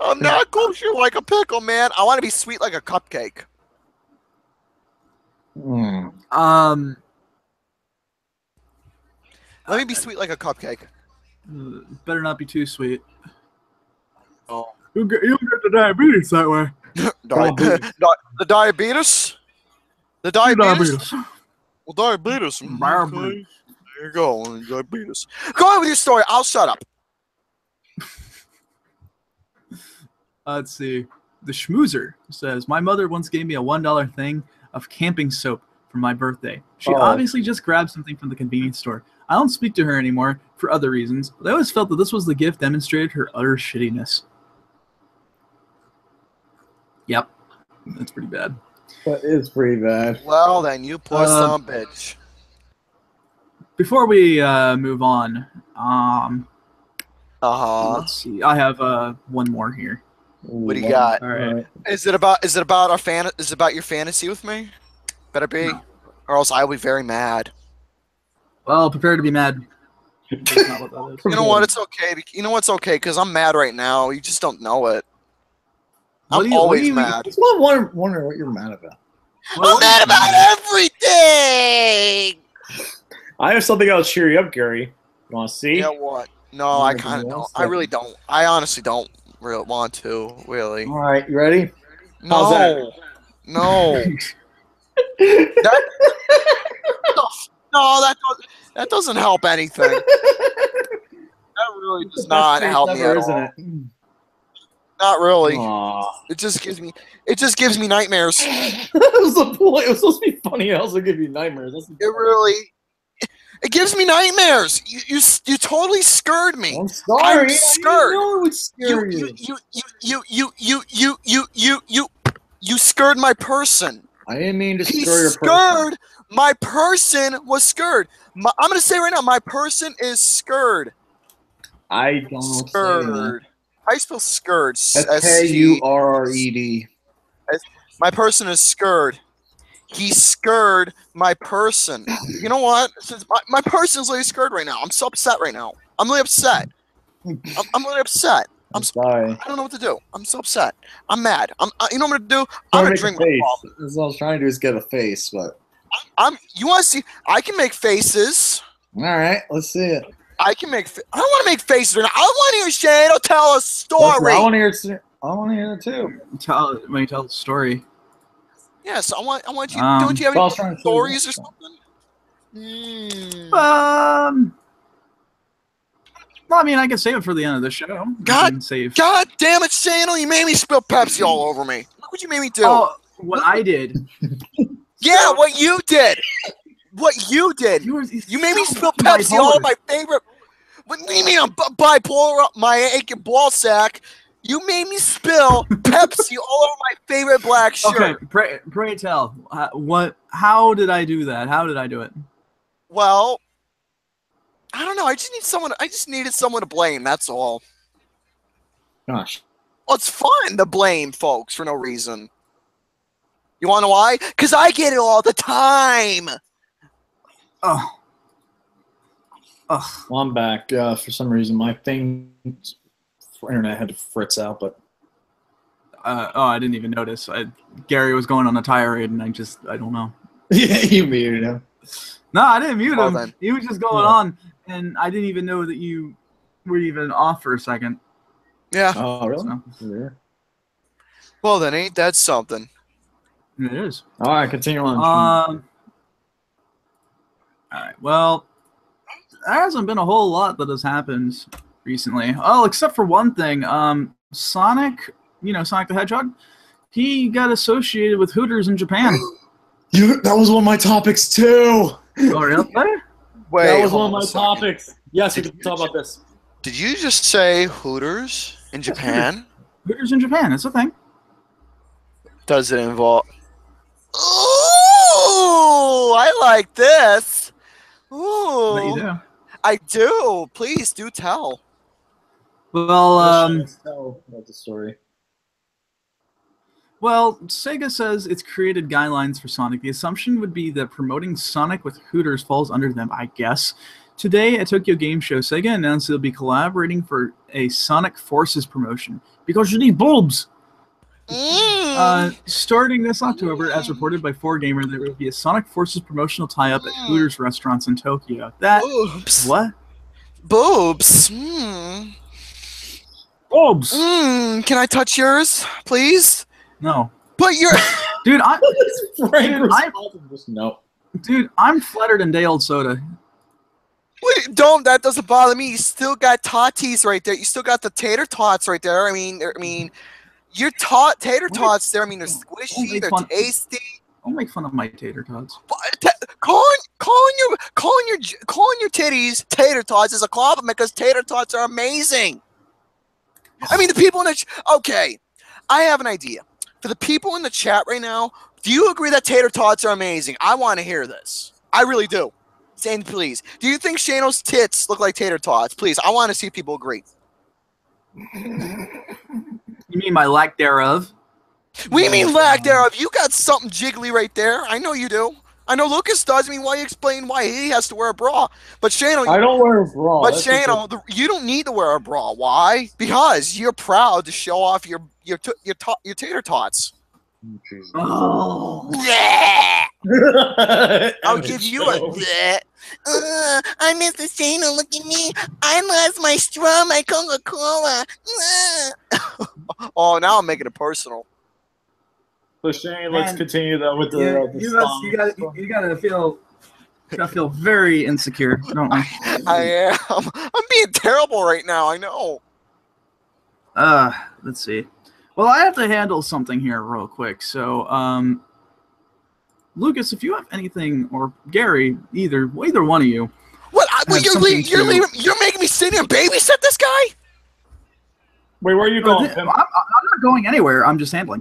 Speaker 3: I'm not kosher like a pickle, man. I want to be sweet like a cupcake. Let me be sweet like a cupcake.
Speaker 2: Better not be too sweet.
Speaker 3: Oh.
Speaker 2: You'll get the diabetes that way.
Speaker 3: The diabetes? The diabetes? Well, diabetes.
Speaker 2: Okay.
Speaker 3: There you go. Diabetes. Go on with your story. I'll shut up.
Speaker 2: Let's see. The Schmoozer says, my mother once gave me a $1 thing of camping soap for my birthday. She obviously just grabbed something from the convenience store. I don't speak to her anymore for other reasons, but I always felt that this was the gift demonstrated her utter shittiness. Yep. That's pretty bad.
Speaker 1: That is pretty bad.
Speaker 3: Well, then, you poor son of a bitch.
Speaker 2: Before we move on, let's see. I have one more here.
Speaker 3: What do you got?
Speaker 2: All right.
Speaker 3: Is it about your fantasy with me? Better be, or else I will be very mad.
Speaker 2: Well, prepare to be mad. That's not what that is.
Speaker 3: You know what? It's okay. You know what's okay? Because I'm mad right now. You just don't know it. I'm always mad.
Speaker 1: That's what I'm wondering what you're mad about.
Speaker 3: I'm mad about everything.
Speaker 1: I have something that'll cheer you up, Gary. You want to see?
Speaker 3: You know what? No, I kind of don't. I really don't. I honestly don't really want to. Really.
Speaker 1: All right, you ready?
Speaker 3: No.
Speaker 1: How's
Speaker 3: No. That doesn't help anything. That really does not help me at all.
Speaker 1: Isn't it?
Speaker 3: Not really.
Speaker 1: Aww.
Speaker 3: It just gives me nightmares.
Speaker 1: That was the point. It was supposed to be funny. It also give you nightmares.
Speaker 3: It gives me nightmares. You totally scared me.
Speaker 1: I'm sorry.
Speaker 3: I'm scared.
Speaker 1: I know it would scare you.
Speaker 3: You scared my person.
Speaker 1: I didn't mean to
Speaker 3: He
Speaker 1: scare your person.
Speaker 3: scared. My person was scared. I'm gonna say right now, my person is scared.
Speaker 1: I don't say that.
Speaker 3: Scared. How you spell scared?
Speaker 1: S-K-U-R-R-E-D.
Speaker 3: My person is scared. He scared my person. You know what? Since my person is really scared right now. I'm so upset right now. I'm really upset. I'm really upset.
Speaker 1: I'm sorry.
Speaker 3: I don't know what to do. I'm so upset. I'm mad. You know what I'm gonna do? I'm gonna drink my coffee.
Speaker 1: That's what I was trying to do is get a face, but
Speaker 3: You want to see? I can make faces.
Speaker 1: all right, let's see it.
Speaker 3: I can make. I don't want to make faces right now. I want to hear Shane. I'll tell a story.
Speaker 1: I want to hear it. I want to hear it too.
Speaker 2: When you tell the story.
Speaker 3: Yes, I want you. Don't you have any stories or something?
Speaker 2: Well, I mean, I can save it for the end of the show.
Speaker 3: God damn it, Shane! You made me spill Pepsi all over me. Look what you made me do.
Speaker 2: Oh, what I did.
Speaker 3: Yeah, what you did. What you did. You made me spill Pepsi all over my favorite. What do you mean I'm bipolar up my aching ball sack? You made me spill Pepsi all over my favorite black shirt.
Speaker 2: Okay, pray tell. How did I do that? How did I do it?
Speaker 3: Well, I don't know. I just needed someone to blame. That's all.
Speaker 1: Gosh.
Speaker 3: Well, it's fun to blame folks for no reason. You want to know why? Because I get it all the time.
Speaker 2: Oh.
Speaker 1: Well, I'm back. For some reason, my thing for internet had to fritz out, but
Speaker 2: I didn't even notice. Gary was going on a tirade, and I don't know.
Speaker 1: Yeah, you muted him.
Speaker 2: No, I didn't mute him.
Speaker 3: Then.
Speaker 2: He was just going on, and I didn't even know that you were even off for a second.
Speaker 3: Yeah.
Speaker 1: Oh, really?
Speaker 2: So.
Speaker 3: Well, then ain't that something?
Speaker 2: It is.
Speaker 1: All right, continue on.
Speaker 2: All right. Well, there hasn't been a whole lot that has happened recently. Oh, except for one thing. Sonic, Sonic the Hedgehog, he got associated with Hooters in Japan.
Speaker 1: That was one of my topics too.
Speaker 2: Oh, really?
Speaker 3: Wait,
Speaker 1: that was one of my topics. Yes, we can talk about this.
Speaker 3: Did you just say Hooters in Japan?
Speaker 2: Hooters in Japan. It's a thing.
Speaker 3: Does it involve? Ooh, I like this.
Speaker 2: That you
Speaker 5: Ooh,
Speaker 2: do.
Speaker 5: I do. Please do tell.
Speaker 2: Well,
Speaker 1: Let's tell about the story.
Speaker 2: Well, Sega says it's created guidelines for Sonic. The assumption would be that promoting Sonic with Hooters falls under them, I guess. Today at Tokyo Game Show, Sega announced they'll be collaborating for a Sonic Forces promotion because you need bulbs. Starting this October, as reported by 4Gamer, there will be a Sonic Forces promotional tie-up at Hooters restaurants in Tokyo. That
Speaker 5: Boobs.
Speaker 2: what?
Speaker 5: Boobs.
Speaker 2: Bulbs?
Speaker 5: Can I touch yours, please?
Speaker 2: No,
Speaker 5: Put your.
Speaker 2: dude.
Speaker 1: No.
Speaker 2: Dude, I'm flattered in day-old soda.
Speaker 5: Wait, don't. That doesn't bother me. You still got totties right there. You still got the tater tots right there. I mean, your tater tots there. I mean, they're squishy. They're tasty.
Speaker 2: Don't make fun of my tater tots.
Speaker 5: Calling your titties tater tots is a compliment because tater tots are amazing. I mean, the people in the okay, I have an idea for the people in the chat right now. Do you agree that tater tots are amazing? I want to hear this. I really do. Say please. Do you think Shano's tits look like tater tots? Please, I want to see if people agree.
Speaker 2: You mean my lack thereof?
Speaker 5: What do you mean lack thereof? You got something jiggly right there. I know you do. I know Lucas does. I mean, why you explain why he has to wear a bra? But Shano,
Speaker 1: I don't wear a bra.
Speaker 5: but Shano, you don't need to wear a bra. Why? Because you're proud to show off your tater tots.
Speaker 2: Oh.
Speaker 5: I'll give you a bleh. I'm Mr. Shano. Look at me. I lost my straw, my Coca-Cola. Oh, now I'm making it personal.
Speaker 1: So Shane, let's continue though with
Speaker 2: You gotta feel very insecure, don't you?
Speaker 5: I am. I'm being terrible right now. I know.
Speaker 2: Let's see. Well, I have to handle something here real quick. So, Lucas, if you have anything, or Gary, either one of you.
Speaker 5: What? You're making me sit here and babysit this guy?
Speaker 1: Wait, where are you going?
Speaker 2: I'm not going anywhere. I'm just handling.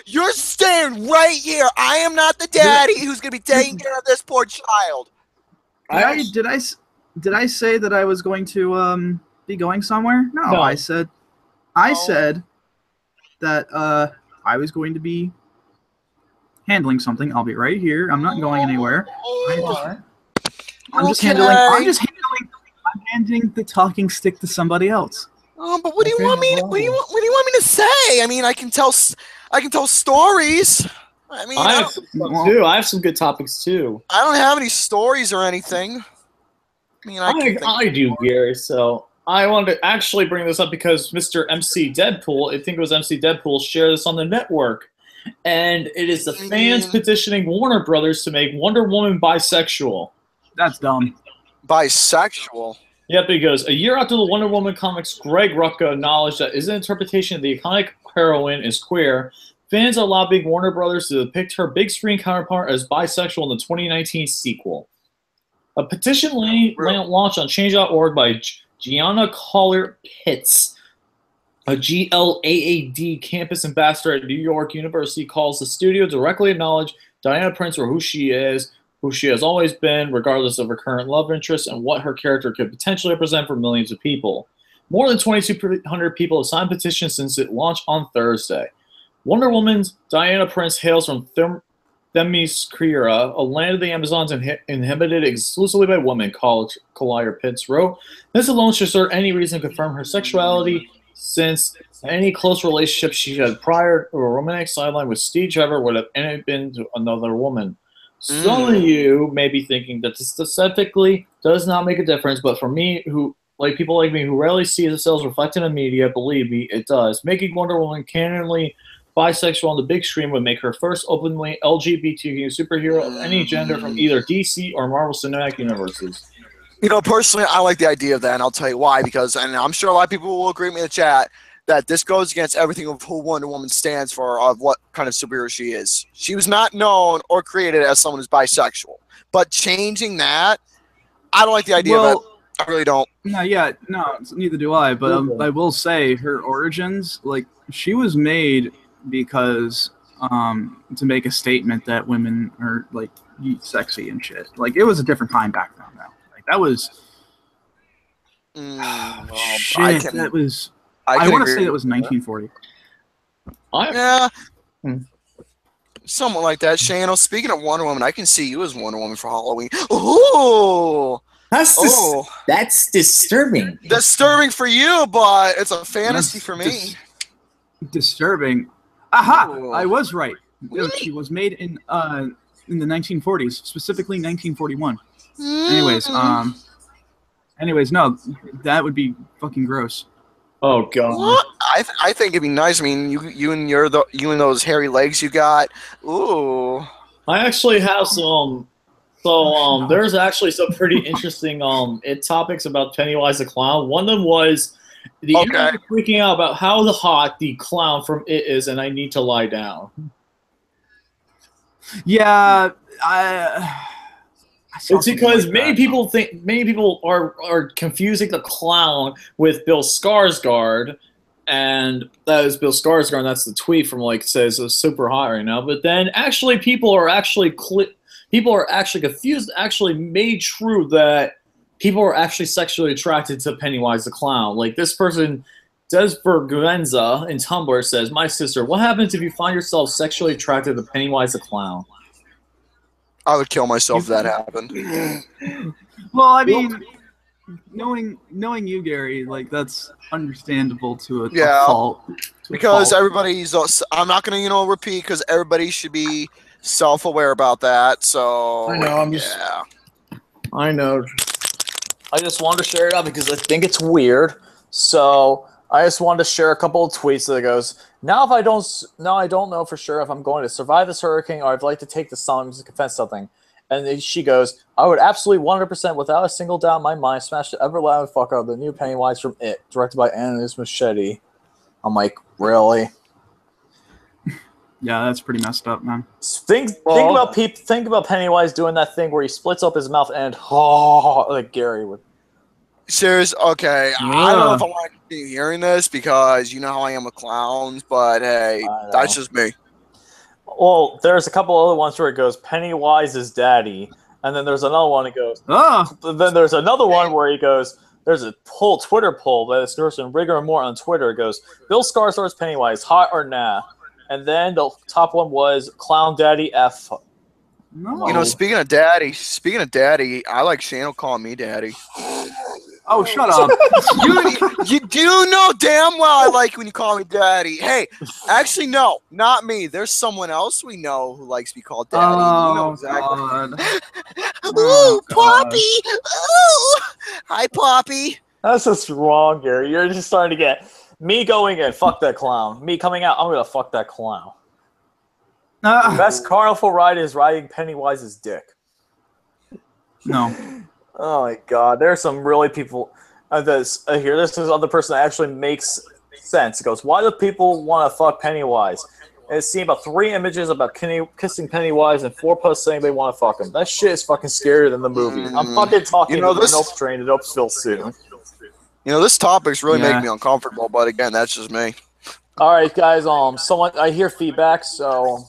Speaker 5: You're staying right here. I am not the daddy who's going to be taking care of this poor child.
Speaker 2: Did I say that I was going to be going somewhere? No. I said that I was going to be handling something. I'll be right here. I'm not going anywhere. I'm handing the talking stick to somebody else.
Speaker 5: Oh, but what do you want me? What do you want me to say? I mean, I can tell stories. I mean,
Speaker 1: I have some stuff too. I have some good topics too.
Speaker 5: I don't have any stories or anything. I mean,
Speaker 1: I do, Gary. So I wanted to actually bring this up because Mr. MC Deadpool, I think it was MC Deadpool, shared this on the network, and it is the fans petitioning Warner Brothers to make Wonder Woman bisexual.
Speaker 2: That's dumb.
Speaker 5: Bisexual.
Speaker 1: Yep, he goes, a year after the Wonder Woman comics, Greg Rucka acknowledged that his interpretation of the iconic heroine is queer. Fans are lobbying Warner Brothers to depict her big screen counterpart as bisexual in the 2019 sequel. A petition launched on Change.org by Gianna Collier-Pitts, a GLAAD campus ambassador at New York University, calls the studio directly acknowledge Diana Prince for who she is, who she has always been, regardless of her current love interests, and what her character could potentially represent for millions of people. More than 2,200 people have signed petitions since it launched on Thursday. Wonder Woman's Diana Prince hails from Themyscira, a land of the Amazons inhabited exclusively by women, Collier-Pitts wrote. This alone should assert any reason to confirm her sexuality, since any close relationship she had prior to a romantic sideline with Steve Trevor would have been to another woman. Some of you may be thinking that this aesthetically does not make a difference, but for me, people like me who rarely see themselves reflected in media, believe me, it does. Making Wonder Woman canonly bisexual on the big screen would make her first openly LGBTQ superhero of any gender from either DC or Marvel Cinematic Universes.
Speaker 5: You know, personally, I like the idea of that, and I'll tell you why. Because, and I'm sure a lot of people will agree with me in the chat, that this goes against everything of who Wonder Woman stands for, of what kind of superhero she is. She was not known or created as someone who's bisexual. But changing that, I don't like the idea of it. I really don't.
Speaker 2: No, neither do I. But I will say her origins, like, she was made because to make a statement that women are, like, sexy and shit. Like, it was a different time back then, though. Like, that was shit. That was. I want to say that was 1940.
Speaker 5: Yeah.
Speaker 1: Hmm.
Speaker 5: Somewhat like that. Shane, speaking of Wonder Woman, I can see you as Wonder Woman for Halloween. Ooh!
Speaker 4: That's disturbing.
Speaker 5: Disturbing for you, but it's a fantasy for me.
Speaker 2: Disturbing. Aha!
Speaker 5: Ooh.
Speaker 2: I was right.
Speaker 5: Really?
Speaker 2: She was made in the 1940s, specifically 1941.
Speaker 5: Mm.
Speaker 2: Anyways, no, that would be fucking gross.
Speaker 1: Oh god.
Speaker 5: What? I think it'd be nice. I mean, you and those hairy legs you got. Ooh.
Speaker 1: I actually have some. So there's actually some pretty interesting topics about Pennywise the Clown. One of them was the internet freaking out about how hot the clown from It is, and I need to lie down.
Speaker 2: Yeah,
Speaker 1: It's because many people are confusing the clown with Bill Skarsgård, and that is Bill Skarsgård. And that's the tweet from says it's super hot right now. But then actually people are actually confused. Actually made true that people are actually sexually attracted to Pennywise the Clown. Like this person, Desper Guenza in Tumblr says, "My sister, what happens if you find yourself sexually attracted to Pennywise the Clown?"
Speaker 5: I would kill myself if that happened.
Speaker 2: Well, I mean, knowing you, Gary, like that's understandable to a fault.
Speaker 5: Because everybody's. I'm not gonna repeat because everybody should be self-aware about that. So
Speaker 1: I know. I know. I just wanted to share it out because I think it's weird. So I just wanted to share a couple of tweets that goes, now I don't know for sure if I'm going to survive this hurricane or I'd like to take the sun to confess something. And then she goes, I would absolutely 100% without a single doubt in my mind smash the ever loud fuck out of the new Pennywise from It, directed by Anais Machete. I'm like, really?
Speaker 2: Yeah, that's pretty messed up, man.
Speaker 1: Think about Pennywise doing that thing where he splits up his mouth and like Gary would.
Speaker 5: Serious? Okay. I don't know if I want to continue hearing this because you know how I am with clowns, but hey, that's just me.
Speaker 1: Well, there's a couple other ones where it goes, Pennywise's daddy, and then there's another one that goes, then there's another one where he goes, there's a Twitter poll that is nursing rigor and more on Twitter. It goes, Bill Skarsgård's Pennywise, hot or nah? And then the top one was Clown Daddy F.
Speaker 5: No. Speaking of daddy, I like Shane calling me daddy.
Speaker 2: Oh, shut up.
Speaker 5: you do know damn well I like when you call me daddy. Hey, actually, no, not me. There's someone else we know who likes to be called daddy.
Speaker 2: Oh,
Speaker 5: you know exactly.
Speaker 2: God.
Speaker 5: Ooh, Poppy. Ooh. Hi, Poppy.
Speaker 1: That's just wrong, Gary. You're just starting to get me going in, fuck that clown. Me coming out, I'm going to fuck that clown. Best carnival ride is riding Pennywise's dick.
Speaker 2: No.
Speaker 1: Oh my god, there's some really people. This is other person that actually makes sense. It goes, why do people want to fuck Pennywise? And it's seen about 3 images about kissing Pennywise and 4 posts saying they want to fuck him. That shit is fucking scarier than the movie. I'm fucking talking about the Nope train. The Nope's still soon.
Speaker 5: This topic's really making me uncomfortable, but again, that's just me.
Speaker 1: All right, guys. I hear feedback, so.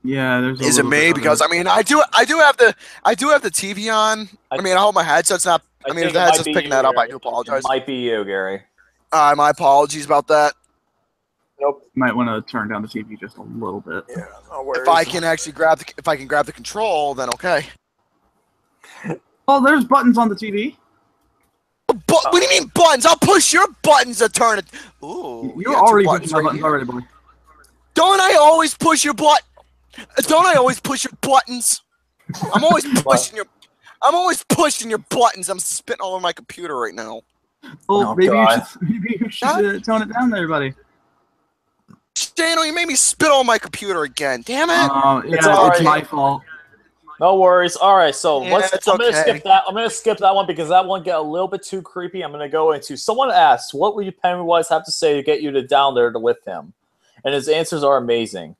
Speaker 2: Yeah, there's.
Speaker 5: Is it me? Because I mean, I do have the TV on. I mean, I hope my headset's not. I mean, if the headset's picking that up, I do apologize.
Speaker 1: It might be you, Gary.
Speaker 5: My apologies about that.
Speaker 1: Nope.
Speaker 2: Might want to turn down the TV just a little bit.
Speaker 1: Yeah, no worries.
Speaker 5: If I can actually grab the control, then okay.
Speaker 2: Oh, there's buttons on the TV.
Speaker 5: But what do you mean buttons? I'll push your buttons to turn it. Ooh,
Speaker 2: you're already pushing my buttons already, boy.
Speaker 5: Don't I always push your butt? Don't I always push your buttons? I'm always pushing your buttons. I'm spitting all over my computer right now.
Speaker 2: Oh, maybe you should tone it down there, buddy.
Speaker 5: Daniel, you made me spit all my computer again. Damn it!
Speaker 2: It's my fault.
Speaker 1: No worries. All right, so I'm
Speaker 5: gonna
Speaker 1: skip that. I'm gonna skip that one because that one got a little bit too creepy. I'm gonna go into. Someone asked, "What would you Pennywise have to say to get you down there to with him?" And his answers are amazing.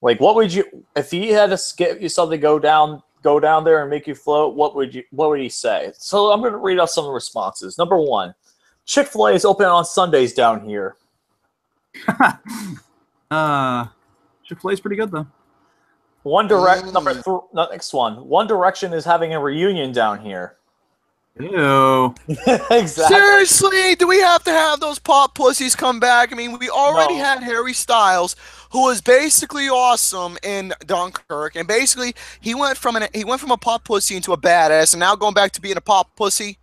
Speaker 1: Like, what would you if he had to skip you something, go down there and make you float? What would he say? So I'm gonna read off some of the responses. Number 1, Chick-fil-A is open on Sundays down here.
Speaker 2: Chick-fil-A's pretty good though.
Speaker 1: Next one. One Direction is having a reunion down here.
Speaker 2: Ew.
Speaker 1: Exactly.
Speaker 5: Seriously, do we have to have those pop pussies come back? I mean, we already
Speaker 1: No.
Speaker 5: had Harry Styles, who was basically awesome in Dunkirk, and basically he went from a pop pussy into a badass, and now going back to being a pop pussy.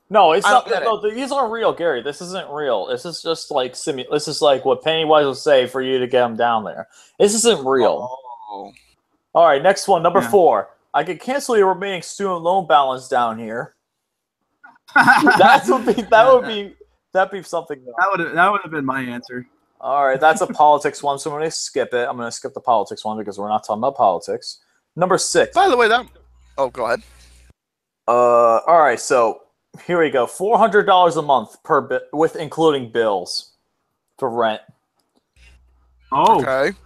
Speaker 1: No, it's
Speaker 5: I
Speaker 1: not.
Speaker 5: don't get
Speaker 1: No, these aren't real, Gary. This isn't real. This is just like This is like what Pennywise will say for you to get him down there. This isn't real.
Speaker 5: Oh.
Speaker 1: All right, next one, number
Speaker 2: Yeah.
Speaker 1: 4. I could cancel your remaining student loan balance down here. That'd be something.
Speaker 2: That would have been my answer.
Speaker 1: All right, that's a politics one, so I'm going to skip it. I'm going to skip the politics one because we're not talking about politics. Number 6.
Speaker 5: By the way, oh, go ahead.
Speaker 1: All right, so here we go. $400 a month per bit, with including bills for rent.
Speaker 2: Oh,
Speaker 5: Okay.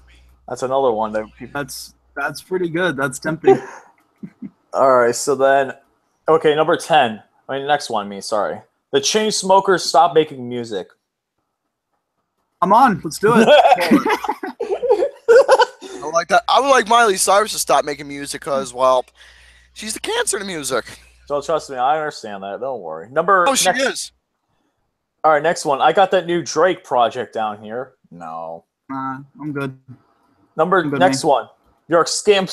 Speaker 1: That's another one that people.
Speaker 2: that's pretty good. That's tempting.
Speaker 1: All right, so then, okay, number 10. I mean, next one. Sorry. The Chainsmokers stop making music.
Speaker 2: I'm on. Let's do it.
Speaker 5: I like that. I would like Miley Cyrus to stop making music because, well, she's the cancer to music.
Speaker 1: So trust me, I understand that. Don't worry.
Speaker 5: Oh, she is.
Speaker 1: All right, next one. I got that new Drake project down here. No.
Speaker 2: I'm good. Good,
Speaker 1: Next one. Your exam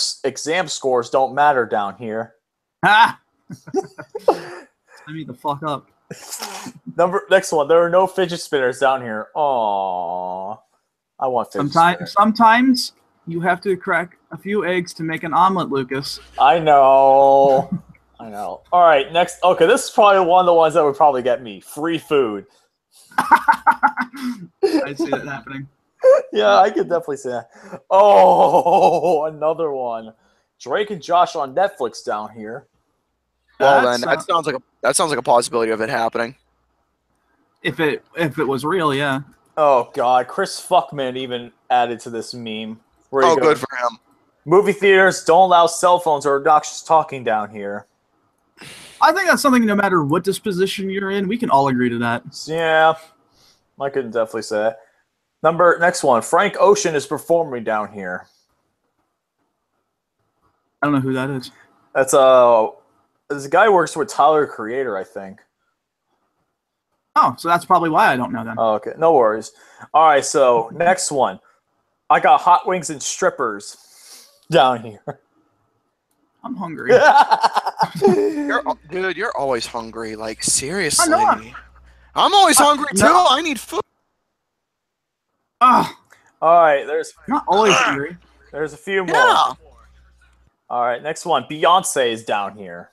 Speaker 1: scores don't matter down here.
Speaker 2: Ah! I need to fuck up.
Speaker 1: Next one. There are no fidget spinners down here. Aww. I want fidget spinners.
Speaker 2: Sometimes you have to crack a few eggs to make an omelet, Lucas.
Speaker 1: I know. I know. All right, next. Okay, this is probably one of the ones that would probably get me. Free food.
Speaker 2: I see that happening.
Speaker 1: Yeah, I could definitely see that. Oh, another one. Drake and Josh on Netflix down here.
Speaker 5: Well,
Speaker 2: That's,
Speaker 5: then that sounds like a possibility of it happening.
Speaker 2: If it was real, yeah.
Speaker 1: Oh God, Chris Fuckman even added to this meme. Where he
Speaker 5: Oh,
Speaker 1: goes,
Speaker 5: good for him.
Speaker 1: Movie theaters don't allow cell phones or obnoxious talking down here.
Speaker 2: I think that's something. No matter what disposition you're in, we can all agree to that.
Speaker 1: So, yeah, I could definitely say that. Next one. Frank Ocean is performing down here.
Speaker 2: I don't know who that is.
Speaker 1: That's this guy who works with Tyler the Creator, I think.
Speaker 2: Oh, so that's probably why I don't know then.
Speaker 1: Oh, okay, no worries. All right, so next one. I got hot wings and strippers down here.
Speaker 2: I'm hungry.
Speaker 5: Dude, you're always hungry. Like, seriously.
Speaker 2: I know
Speaker 5: I'm always hungry, too.
Speaker 2: no.
Speaker 5: I need food.
Speaker 2: Ah,
Speaker 1: All right, there's
Speaker 2: not always hungry.
Speaker 1: a few more.
Speaker 5: Yeah.
Speaker 1: All right, next one. Beyonce is down here.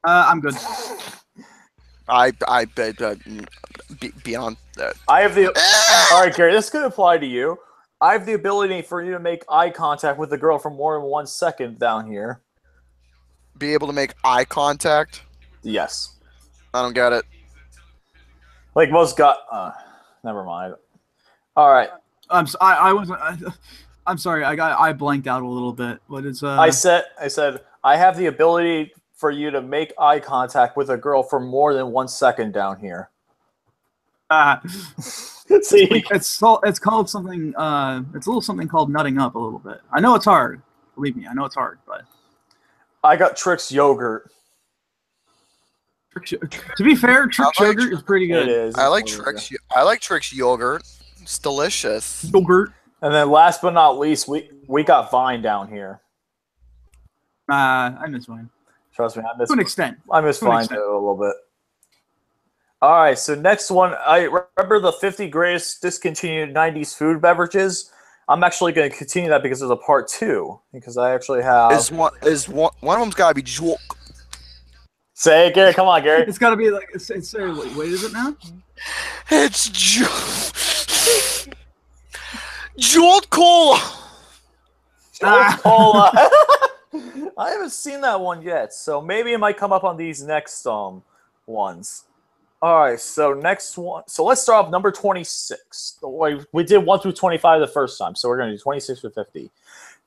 Speaker 2: I'm good.
Speaker 5: I bet beyond that.
Speaker 1: I have the. All right, Gary, this could apply to you. I have the ability for you to make eye contact with a girl for more than 1 second down here.
Speaker 5: Be able to make eye contact.
Speaker 1: Yes.
Speaker 5: I don't get it.
Speaker 1: Like most got. Never mind. All right.
Speaker 2: I wasn't. I'm sorry. I blanked out a little bit. What is
Speaker 1: I said I have the ability for you to make eye contact with a girl for more than 1 second down here. See,
Speaker 2: it's called something. It's a little something called nutting up a little bit. I know it's hard. Believe me, I know it's hard. But
Speaker 1: I got Trix yogurt.
Speaker 2: to be fair, Trix yogurt is pretty good.
Speaker 1: It is.
Speaker 5: I like
Speaker 1: It's
Speaker 5: Trix. I like Trix yogurt. It's delicious.
Speaker 2: Yogurt.
Speaker 1: And then last but not least, we got Vine down here.
Speaker 2: I miss Vine
Speaker 1: Trust me,
Speaker 2: to an extent.
Speaker 1: I miss
Speaker 2: To an
Speaker 1: Vine
Speaker 2: extent.
Speaker 1: too, a little bit. All right, so next one, I remember the 50 greatest discontinued 90s food beverages. I'm actually going to continue that because there's a part 2. Because I actually have.
Speaker 5: One of them's gotta be Jewel.
Speaker 1: Say it, Gary. Come on, Gary.
Speaker 2: It's got to be like. Wait, is it now?
Speaker 5: It's Jeweled Cola.
Speaker 1: Cola. I haven't seen that one yet, so maybe it might come up on these next ones. All right, so next one. So let's start off number 26. We did 1 through 25 the first time, so we're going to do 26 through 50.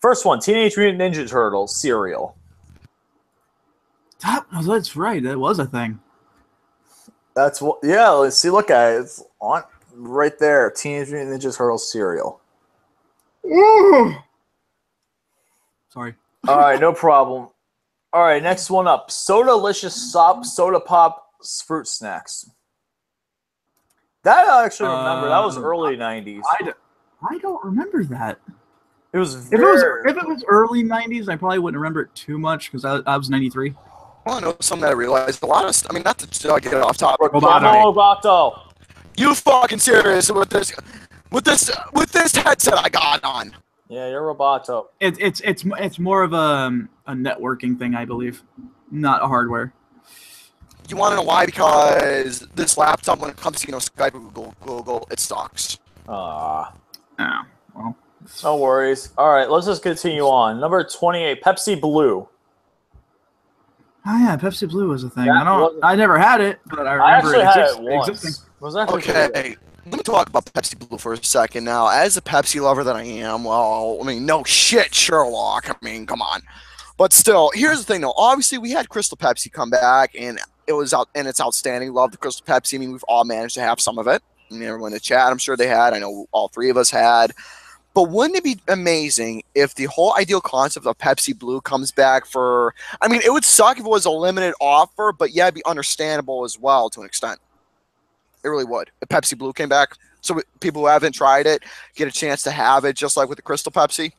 Speaker 1: First one, Teenage Mutant Ninja Turtles cereal.
Speaker 2: That's right. That was a thing.
Speaker 1: That's what. Yeah, let's see. Look at it. It's on right there. Teenage Mutant Ninja Turtles cereal.
Speaker 2: Sorry.
Speaker 6: All right, no problem. All right, next one up. Sodalicious Soda Pop Fruit Snacks. That I actually remember. That was early 90s.
Speaker 2: I don't remember that.
Speaker 6: It was
Speaker 2: If
Speaker 6: very...
Speaker 2: it was early 90s, I probably wouldn't remember it too much because I was 93.
Speaker 5: I know something that I realized. A lot of, I mean, not to get it off topic.
Speaker 6: Roboto.
Speaker 5: You fucking serious with this headset I got on?
Speaker 6: Yeah, you're Roboto.
Speaker 2: It's more of a networking thing, I believe, not a hardware.
Speaker 5: You want to know why? Because this laptop, when it comes to Skype or Google, it sucks.
Speaker 6: Ah.
Speaker 2: Oh, well.
Speaker 6: No worries. All right, let's just continue on. Number 28, Pepsi Blue.
Speaker 2: Oh yeah, Pepsi Blue was a thing.
Speaker 6: That
Speaker 2: I never had it, but I remember
Speaker 6: I actually had it
Speaker 2: existing.
Speaker 6: once. Was that
Speaker 5: Okay, let me talk about Pepsi Blue for a second now. As a Pepsi lover that I am, well, I mean, no shit, Sherlock. I mean, come on. But still, here's the thing, though. Obviously, we had Crystal Pepsi come back, and it's outstanding. Love the Crystal Pepsi. I mean, we've all managed to have some of it. I mean, everyone in the chat, I'm sure they had. I know all three of us had. But wouldn't it be amazing if the whole ideal concept of Pepsi Blue comes back for... I mean, it would suck if it was a limited offer, but yeah, it'd be understandable as well to an extent. It really would. If Pepsi Blue came back, so people who haven't tried it get a chance to have it, just like with the Crystal Pepsi.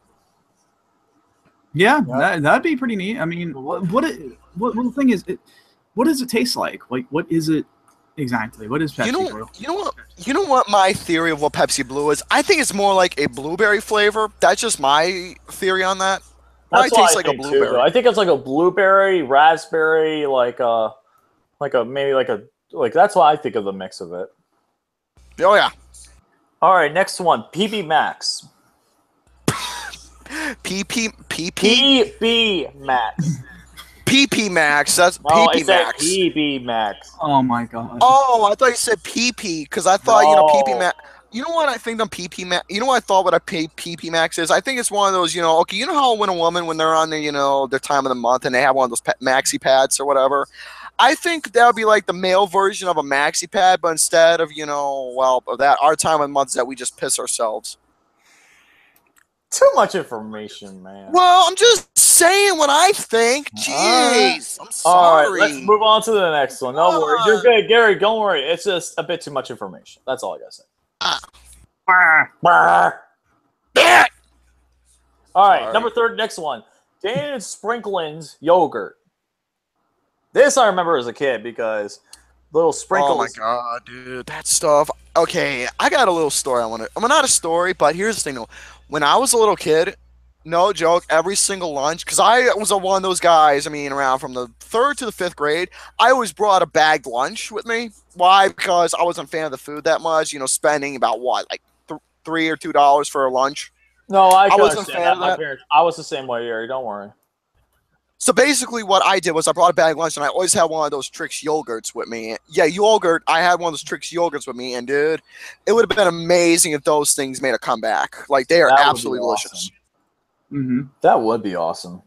Speaker 2: Yeah, that'd be pretty neat. I mean, what the thing is, what does it taste like? Like, what is it exactly? What is Pepsi Blue?
Speaker 5: You know what my theory of what Pepsi Blue is? I think it's more like a blueberry flavor. That's just my theory on that.
Speaker 6: That's
Speaker 5: it tastes like a blueberry.
Speaker 6: Too, I think it's like a blueberry, raspberry, like that's what I think of the mix of it.
Speaker 5: Oh yeah.
Speaker 6: All right, next one, PB Max.
Speaker 5: PP
Speaker 6: Max.
Speaker 5: PP Max. That's
Speaker 6: no,
Speaker 5: PP Max.
Speaker 6: PB Max.
Speaker 2: Oh my god.
Speaker 5: Oh, I thought you said PP because I thought PP Max. You know what I think on PP Max? You know what I thought what a PP Max is? I think it's one of those, okay, you know how when a woman, when they're on their, their time of the month and they have one of those maxi pads or whatever? I think that would be like the male version of a maxi pad, but instead of, of that, our time of the month is that we just piss ourselves.
Speaker 6: Too much information, man.
Speaker 5: Well, I'm just saying what I think. Jeez. I'm sorry.
Speaker 6: All right, let's move on to the next one. No worries. You're good, Gary. Don't worry. It's just a bit too much information. That's all I gotta say. All right, number 30, next one. David Sprinklin's yogurt. This I remember as a kid because little sprinkles.
Speaker 5: Oh my god, dude, that stuff. Okay, I got a little story. Not a story, but here's the thing though. When I was a little kid, no joke, every single lunch, because I was one of those guys, around from the 3rd to the 5th grade, I always brought a bagged lunch with me. Why? Because I wasn't a fan of the food that much, spending about what, like $3 or $2 for a lunch.
Speaker 6: No, I
Speaker 5: wasn't a fan of that.
Speaker 6: I was the same way, Gary. Don't worry.
Speaker 5: So basically what I did was I brought a bag of lunch, and I always had one of those Trix yogurts with me. Yeah, yogurt. I had one of those Trix yogurts with me, and dude, it would have been amazing if those things made a comeback. Like, they are absolutely delicious.
Speaker 2: Mm-hmm.
Speaker 6: That would be awesome.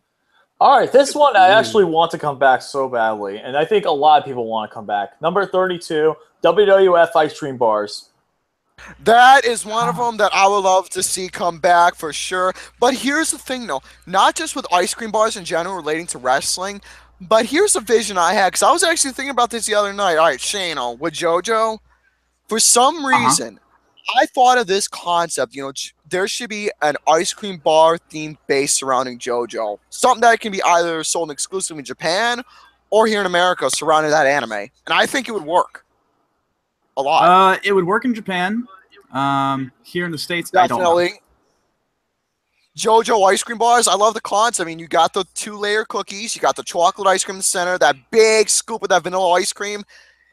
Speaker 6: All right, this one I actually want to come back so badly, and I think a lot of people want to come back. Number 32, WWF ice cream bars.
Speaker 5: That is one of them that I would love to see come back for sure. But here's the thing, though. Not just with ice cream bars in general relating to wrestling, but here's a vision I had. Because I was actually thinking about this the other night. All right, Shane, with JoJo, for some reason, I thought of this concept. There should be an ice cream bar themed base surrounding JoJo. Something that can be either sold exclusively in Japan or here in America surrounding that anime. And I think it would work. A lot.
Speaker 2: It would work in Japan. Here in the States,
Speaker 5: definitely.
Speaker 2: I don't know.
Speaker 5: JoJo ice cream bars, I love the concept. You got the 2-layer cookies, you got the chocolate ice cream in the center, that big scoop of that vanilla ice cream,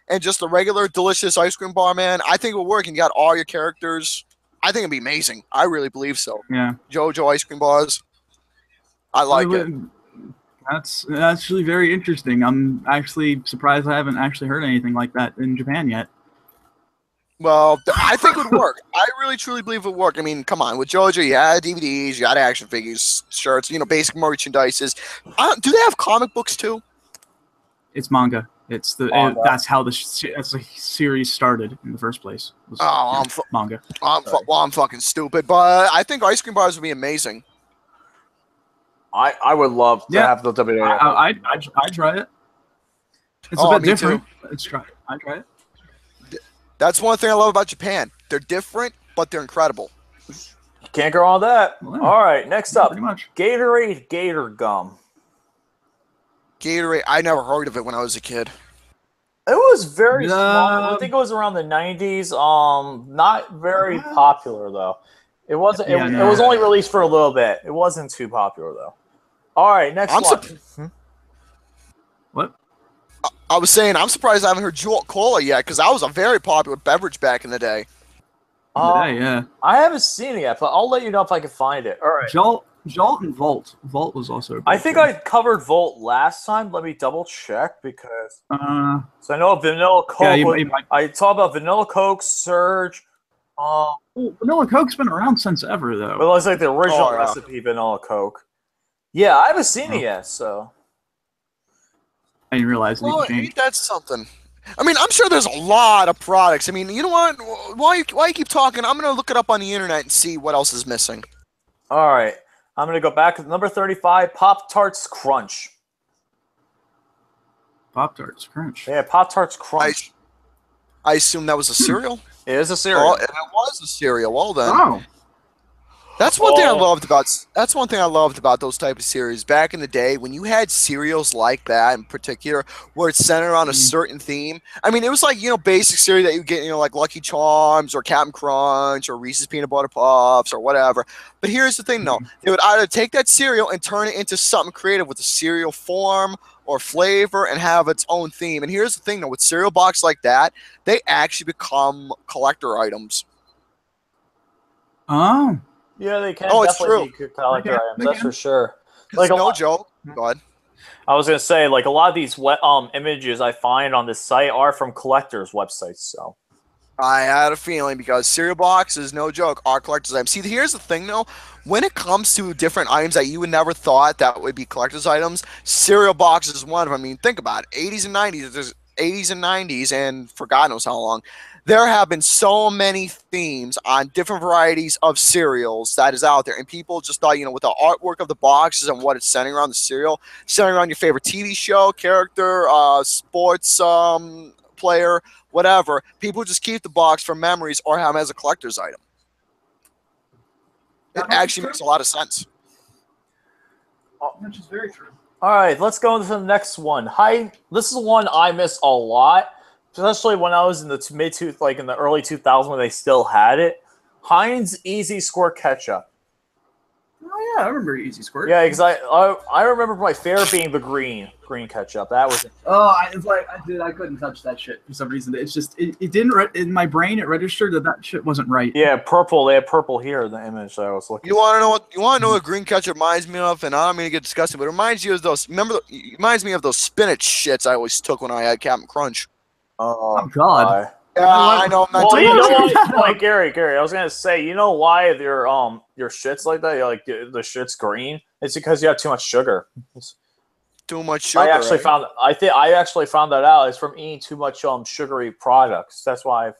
Speaker 5: and just the regular delicious ice cream bar, man. I think it would work, and you got all your characters. I think it'd be amazing. I really believe so.
Speaker 2: Yeah.
Speaker 5: JoJo ice cream bars. I like it.
Speaker 2: That's actually very interesting. I'm actually surprised I haven't actually heard anything like that in Japan yet.
Speaker 5: Well, I think it would work. I really, truly believe it would work. Come on. With JoJo, you had DVDs, you had action figures, shirts, basic merchandises. Do they have comic books, too?
Speaker 2: It's manga. It's the
Speaker 6: Manga.
Speaker 2: that's how the series started in the first place. Was,
Speaker 5: Oh,
Speaker 2: manga.
Speaker 5: I'm fucking stupid, but I think ice cream bars would be amazing.
Speaker 6: I would love to have the WWF.
Speaker 2: I'd try it. It's
Speaker 5: Oh,
Speaker 2: a bit
Speaker 5: me too.
Speaker 2: different. I'd try it.
Speaker 5: That's one thing I love about Japan. They're different, but they're incredible.
Speaker 6: Can't go wrong with that.
Speaker 2: Well,
Speaker 6: All right, next up,
Speaker 2: pretty much.
Speaker 6: Gatorade Gator Gum.
Speaker 5: Gatorade, I never heard of it when I was a kid.
Speaker 6: It was very small. I think it was around the 90s. Not very popular though. It wasn't.
Speaker 2: Yeah,
Speaker 6: it was only released for a little bit. It wasn't too popular though. All right, next one.
Speaker 2: What?
Speaker 5: I was saying, I'm surprised I haven't heard Jolt Cola yet, because that was a very popular beverage back in the day.
Speaker 2: Yeah.
Speaker 6: I haven't seen it yet, but I'll let you know if I can find it. All right.
Speaker 2: Jolt and Volt. Volt was also.
Speaker 6: I think I covered Volt last time. Let me double check because. So I know Vanilla Coke.
Speaker 2: Yeah,
Speaker 6: I talked about Vanilla Coke, Surge.
Speaker 2: Vanilla Coke's been around since ever, though.
Speaker 6: But it was like the original
Speaker 5: yeah.
Speaker 6: recipe Vanilla Coke. Yeah, I haven't seen it yet, so.
Speaker 2: I didn't realize it
Speaker 5: Well,
Speaker 2: changed.
Speaker 5: that's something. I mean, I'm sure there's a lot of products. I mean, you know what? Why you keep talking? I'm going to look it up on the internet and see what else is missing.
Speaker 6: All right. I'm going to go back to number 35, Pop-Tarts Crunch.
Speaker 2: Pop-Tarts Crunch.
Speaker 6: Yeah, Pop-Tarts Crunch.
Speaker 5: I assume that was a cereal?
Speaker 6: It is a cereal.
Speaker 5: Oh, it was a cereal. Well then.
Speaker 2: Oh.
Speaker 5: That's one thing I loved about. That's one thing I loved about those type of series back in the day when you had cereals like that in particular, where it's centered around a certain theme. I mean, it was like basic cereal that you get, like Lucky Charms or Captain Crunch or Reese's Peanut Butter Puffs or whatever. But here's the thing, though: they would either take that cereal and turn it into something creative with a cereal form or flavor and have its own theme. And here's the thing, though: with cereal box like that, they actually become collector items.
Speaker 2: Oh.
Speaker 6: Yeah, they can
Speaker 5: definitely
Speaker 6: be collector items. That's for sure. Like
Speaker 5: no joke. Go ahead.
Speaker 6: I was gonna say, like a lot of these images I find on this site are from collectors' websites. So
Speaker 5: I had a feeling because cereal boxes, no joke, are collector's items. See, here's the thing though: when it comes to different items that you would never thought that would be collector's items, cereal boxes is one of them. I mean, think about it: 80s and 90s. There's 80s and 90s, and for God knows how long. There have been so many themes on different varieties of cereals that is out there. And people just thought, with the artwork of the boxes and what it's centering around the cereal, centering around your favorite TV show, character, sports player, whatever, people just keep the box for memories or have them as a collector's item. It actually makes a lot of sense.
Speaker 2: Which is very true.
Speaker 6: all right, let's go into the next one. This is one I miss a lot. Especially when I was in the in the early 2000s when they still had it. Heinz Easy Squirt Ketchup.
Speaker 2: Oh yeah, I remember Easy Squirt.
Speaker 6: Yeah, because I remember my favorite being the green ketchup. That was it.
Speaker 2: Oh, I couldn't touch that shit for some reason. It's just it didn't in my brain. It registered that shit wasn't right.
Speaker 6: Yeah, purple. They had purple here in the image that I was looking.
Speaker 5: You want to know what green ketchup reminds me of? And I don't mean to get disgusting, but it reminds you of those. It reminds me of those spinach shits I always took when I had Captain Crunch.
Speaker 2: Oh God.
Speaker 5: Yeah, I know. I'm not
Speaker 6: Well, you know what?
Speaker 5: talking
Speaker 6: Like Gary, I was gonna say, you know why your shit's like that? Like the shit's green. It's because you have too much sugar.
Speaker 5: too much sugar.
Speaker 6: I actually found that out. It's from eating too much sugary products. That's why.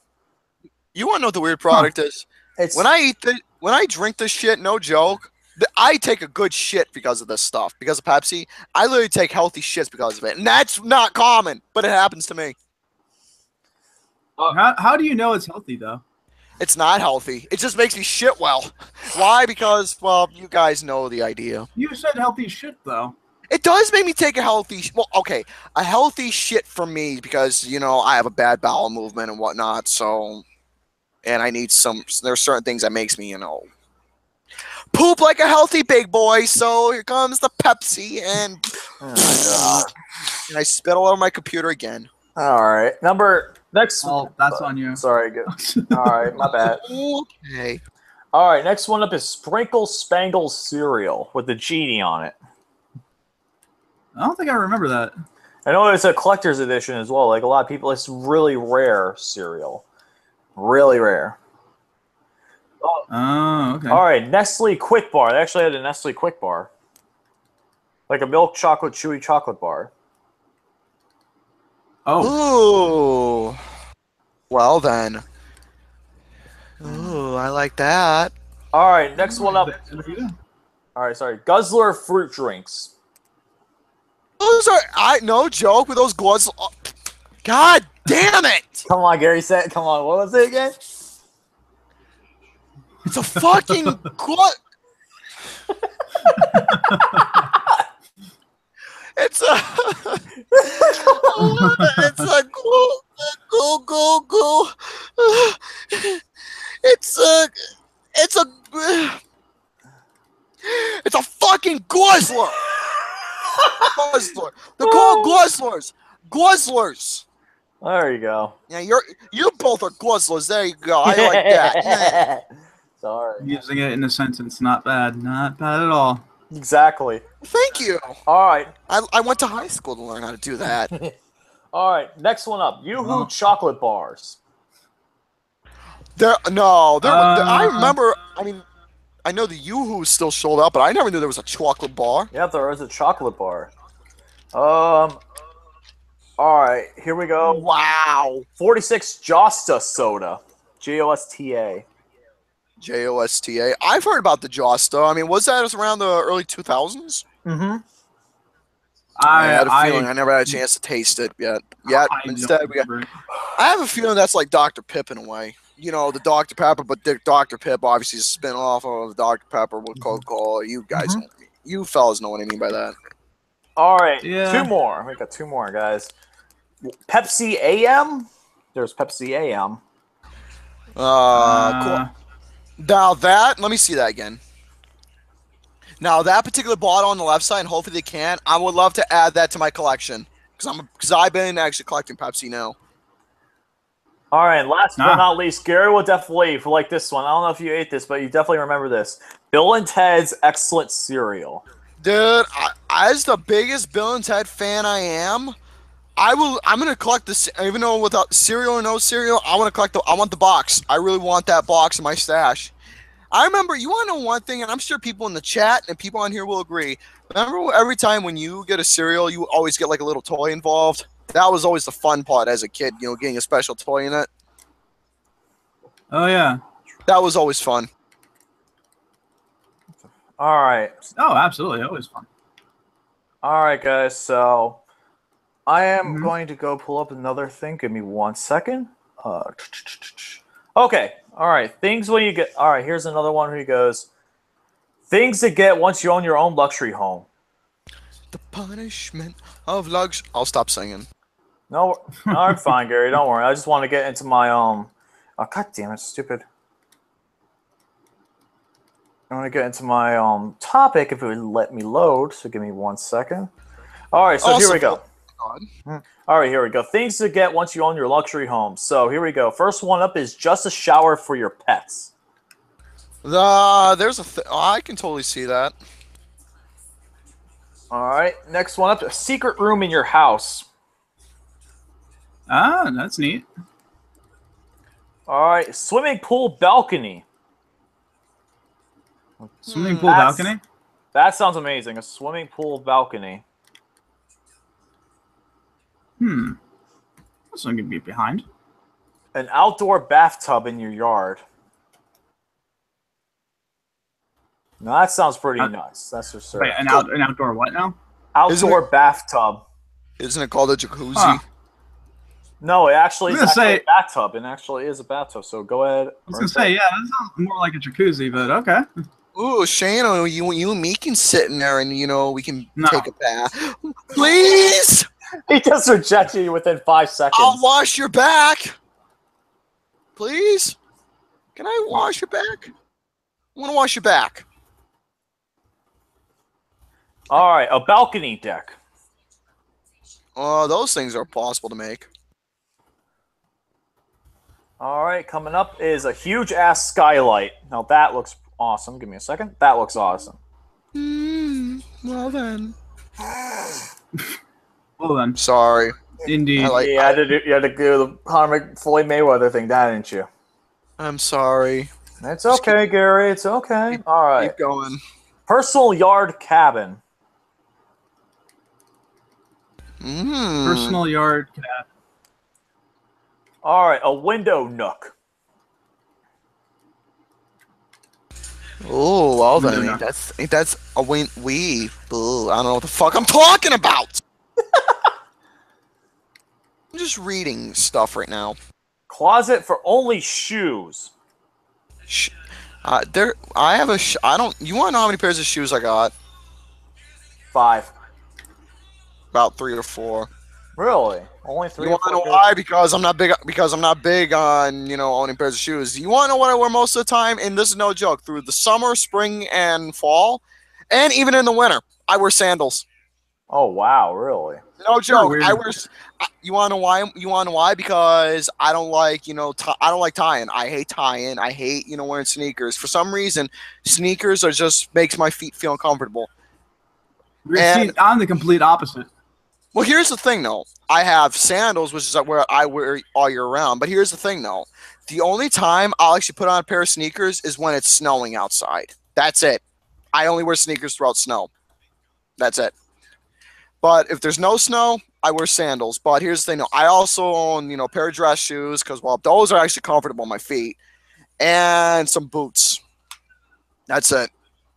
Speaker 5: You want to know what the weird product is?
Speaker 6: It's
Speaker 5: When I drink this shit, no joke, I take a good shit because of this stuff. Because of Pepsi, I literally take healthy shits because of it, and that's not common, but it happens to me.
Speaker 2: How do you know it's healthy though?
Speaker 5: It's not healthy. It just makes me shit well. Why? Because, well, you guys know the idea.
Speaker 2: You said healthy shit though.
Speaker 5: It does make me take a healthy, a healthy shit for me because, I have a bad bowel movement and whatnot, so, and I need there's certain things that makes me, poop like a healthy big boy, so here comes the Pepsi, and I spit all over my computer again.
Speaker 6: all right. Next.
Speaker 2: Oh, that's on you.
Speaker 6: Sorry. Good. All right, my bad.
Speaker 5: Okay.
Speaker 6: All right, next one up is Sprinkle Spangle cereal with the genie on it.
Speaker 2: I don't think I remember that.
Speaker 6: I know it's a collector's edition as well. Like a lot of people, it's really rare cereal. Really rare.
Speaker 2: Oh, okay.
Speaker 6: All right, Nestle Quick Bar. They actually had a Nestle Quick Bar. Like a milk chocolate chewy chocolate bar.
Speaker 2: Oh,
Speaker 5: Ooh. Well then. Ooh, I like that.
Speaker 6: All right, next one up. All right, sorry. Guzzler fruit drinks.
Speaker 5: Those are no joke with those gloves. God damn it!
Speaker 6: Come on, Gary. Say it. Come on. What was it again?
Speaker 5: It's a fucking glove. It's a it's a go. It's a fucking Guzzler. Guzzler. They're called Guzzlers. Guzzlers.
Speaker 6: There you go.
Speaker 5: Yeah, you both are Guzzlers. There you go. I like that.
Speaker 6: Sorry.
Speaker 2: using it in a sentence, not bad. Not bad at all.
Speaker 6: Exactly.
Speaker 5: Thank you.
Speaker 6: All right.
Speaker 5: I went to high school to learn how to do that.
Speaker 6: All right. Next one up. Yoo-hoo chocolate bars.
Speaker 5: I remember. I mean, I know the Yoo-hoo still sold out, but I never knew there was a chocolate bar.
Speaker 6: Yeah, there is a chocolate bar. All right. Here we go.
Speaker 5: Wow.
Speaker 6: 46 Josta soda. Josta.
Speaker 5: Josta. I've heard about the Josta. I mean, was that around the early 2000s?
Speaker 6: Mm-hmm.
Speaker 5: I had a feeling. I never had a chance to taste it yet. Instead, I have a feeling that's like Dr. Pip in a way. You know, the Dr. Pepper, but Dr. Pip obviously is a spin-off of Dr. Pepper with Coca-Cola. You guys, you fellas know what I mean by that.
Speaker 6: All right.
Speaker 2: Yeah.
Speaker 6: Two more. We got two more, guys. Pepsi AM. There's Pepsi AM.
Speaker 5: Cool. Now that, let me see that again. Now that particular bottle on the left side, and hopefully they can. I would love to add that to my collection because I've been actually collecting Pepsi now.
Speaker 6: All right, last but not least, Gary will definitely like this one. I don't know if you ate this, but you definitely remember this. Bill and Ted's Excellent Cereal.
Speaker 5: Dude, as the biggest Bill and Ted fan I am, I'm gonna collect this. Even though without cereal or no cereal, I want to collect I want the box. I really want that box in my stash. I remember. You want to know one thing, and I'm sure people in the chat and people on here will agree. Remember every time when you get a cereal, you always get like a little toy involved. That was always the fun part as a kid, you know, getting a special toy in it.
Speaker 2: Oh, yeah.
Speaker 5: That was always fun.
Speaker 6: All right.
Speaker 2: Oh, absolutely. Always fun.
Speaker 6: All right, guys. So I am going to go pull up another thing. Give me 1 second. Okay. All right. Things when you get. All right. Here's another one where he goes. Things to get once you own your own luxury home.
Speaker 5: The punishment of luxury. I'll stop singing.
Speaker 6: No, I'm fine, Gary. Don't worry. I just want to get into my Oh, God damn it, stupid. I want to get into my topic if it would let me load. So give me 1 second. All right, so here we go. All right, here we go. Things to get once you own your luxury home. So here we go. First one up is just a shower for your pets.
Speaker 5: There's I can totally see that.
Speaker 6: All right, next one up, a secret room in your house.
Speaker 2: Ah, that's neat.
Speaker 6: All right, swimming pool balcony.
Speaker 2: Swimming pool balcony?
Speaker 6: That sounds amazing. A swimming pool balcony.
Speaker 2: That's something to be behind.
Speaker 6: An outdoor bathtub in your yard. Now that sounds pretty nice. That's for sure.
Speaker 2: Wait, an outdoor what now?
Speaker 6: Outdoor bathtub.
Speaker 5: Isn't it called a jacuzzi?
Speaker 2: Huh.
Speaker 6: No, it actually is
Speaker 2: I was gonna
Speaker 6: a bathtub. It actually is a bathtub. So go ahead.
Speaker 2: I was going to say, yeah, that sounds more like a jacuzzi, but okay.
Speaker 5: Ooh, Shane, you and me can sit in there and, you know, we can take a bath. Please!
Speaker 6: He just rejected you within 5 seconds.
Speaker 5: I'll wash your back. Please? Can I wash your back? I want to wash your back.
Speaker 6: All right, a balcony deck.
Speaker 5: Those things are possible to make.
Speaker 6: All right, coming up is a huge-ass skylight. Now that looks awesome. Give me a second. That looks awesome.
Speaker 5: Well then.
Speaker 2: Well then.
Speaker 5: Sorry.
Speaker 2: Indeed.
Speaker 6: You had to do the Conor Floyd Mayweather thing, didn't you?
Speaker 5: I'm sorry.
Speaker 6: It's okay, Gary. It's okay. All right.
Speaker 5: Keep going.
Speaker 6: Personal yard cabin.
Speaker 2: Personal yard cabin.
Speaker 6: All right, a window nook.
Speaker 5: Oh, well
Speaker 2: No,
Speaker 5: then,
Speaker 2: no.
Speaker 5: ain't that's a win. I don't know what the fuck I'm talking about. I'm just reading stuff right now.
Speaker 6: Closet for only shoes.
Speaker 5: I have a. I don't. You want to know how many pairs of shoes I got?
Speaker 6: 5.
Speaker 5: About 3 or 4.
Speaker 6: Really? Only 3
Speaker 5: You
Speaker 6: or
Speaker 5: want to know
Speaker 6: 4
Speaker 5: why? Because I'm not big. Because I'm not big on owning pairs of shoes. You want to know what I wear most of the time? And this is no joke. Through the summer, spring, and fall, and even in the winter, I wear sandals.
Speaker 6: Oh, wow, really?
Speaker 5: No joke.
Speaker 2: weird.
Speaker 5: I wear. You want to know why? You want to know why? Because I don't like I don't like tying. I hate tying. I hate wearing sneakers. For some reason, sneakers are just makes my feet feel uncomfortable.
Speaker 2: See, I'm the complete opposite.
Speaker 5: Well, here's the thing, though. I have sandals, which is where I wear all year round. But here's the thing, though. The only time I'll actually put on a pair of sneakers is when it's snowing outside. That's it. I only wear sneakers throughout snow. That's it. But if there's no snow, I wear sandals. But here's the thing, though. I also own, a pair of dress shoes because, well, those are actually comfortable on my feet. And some boots. That's it.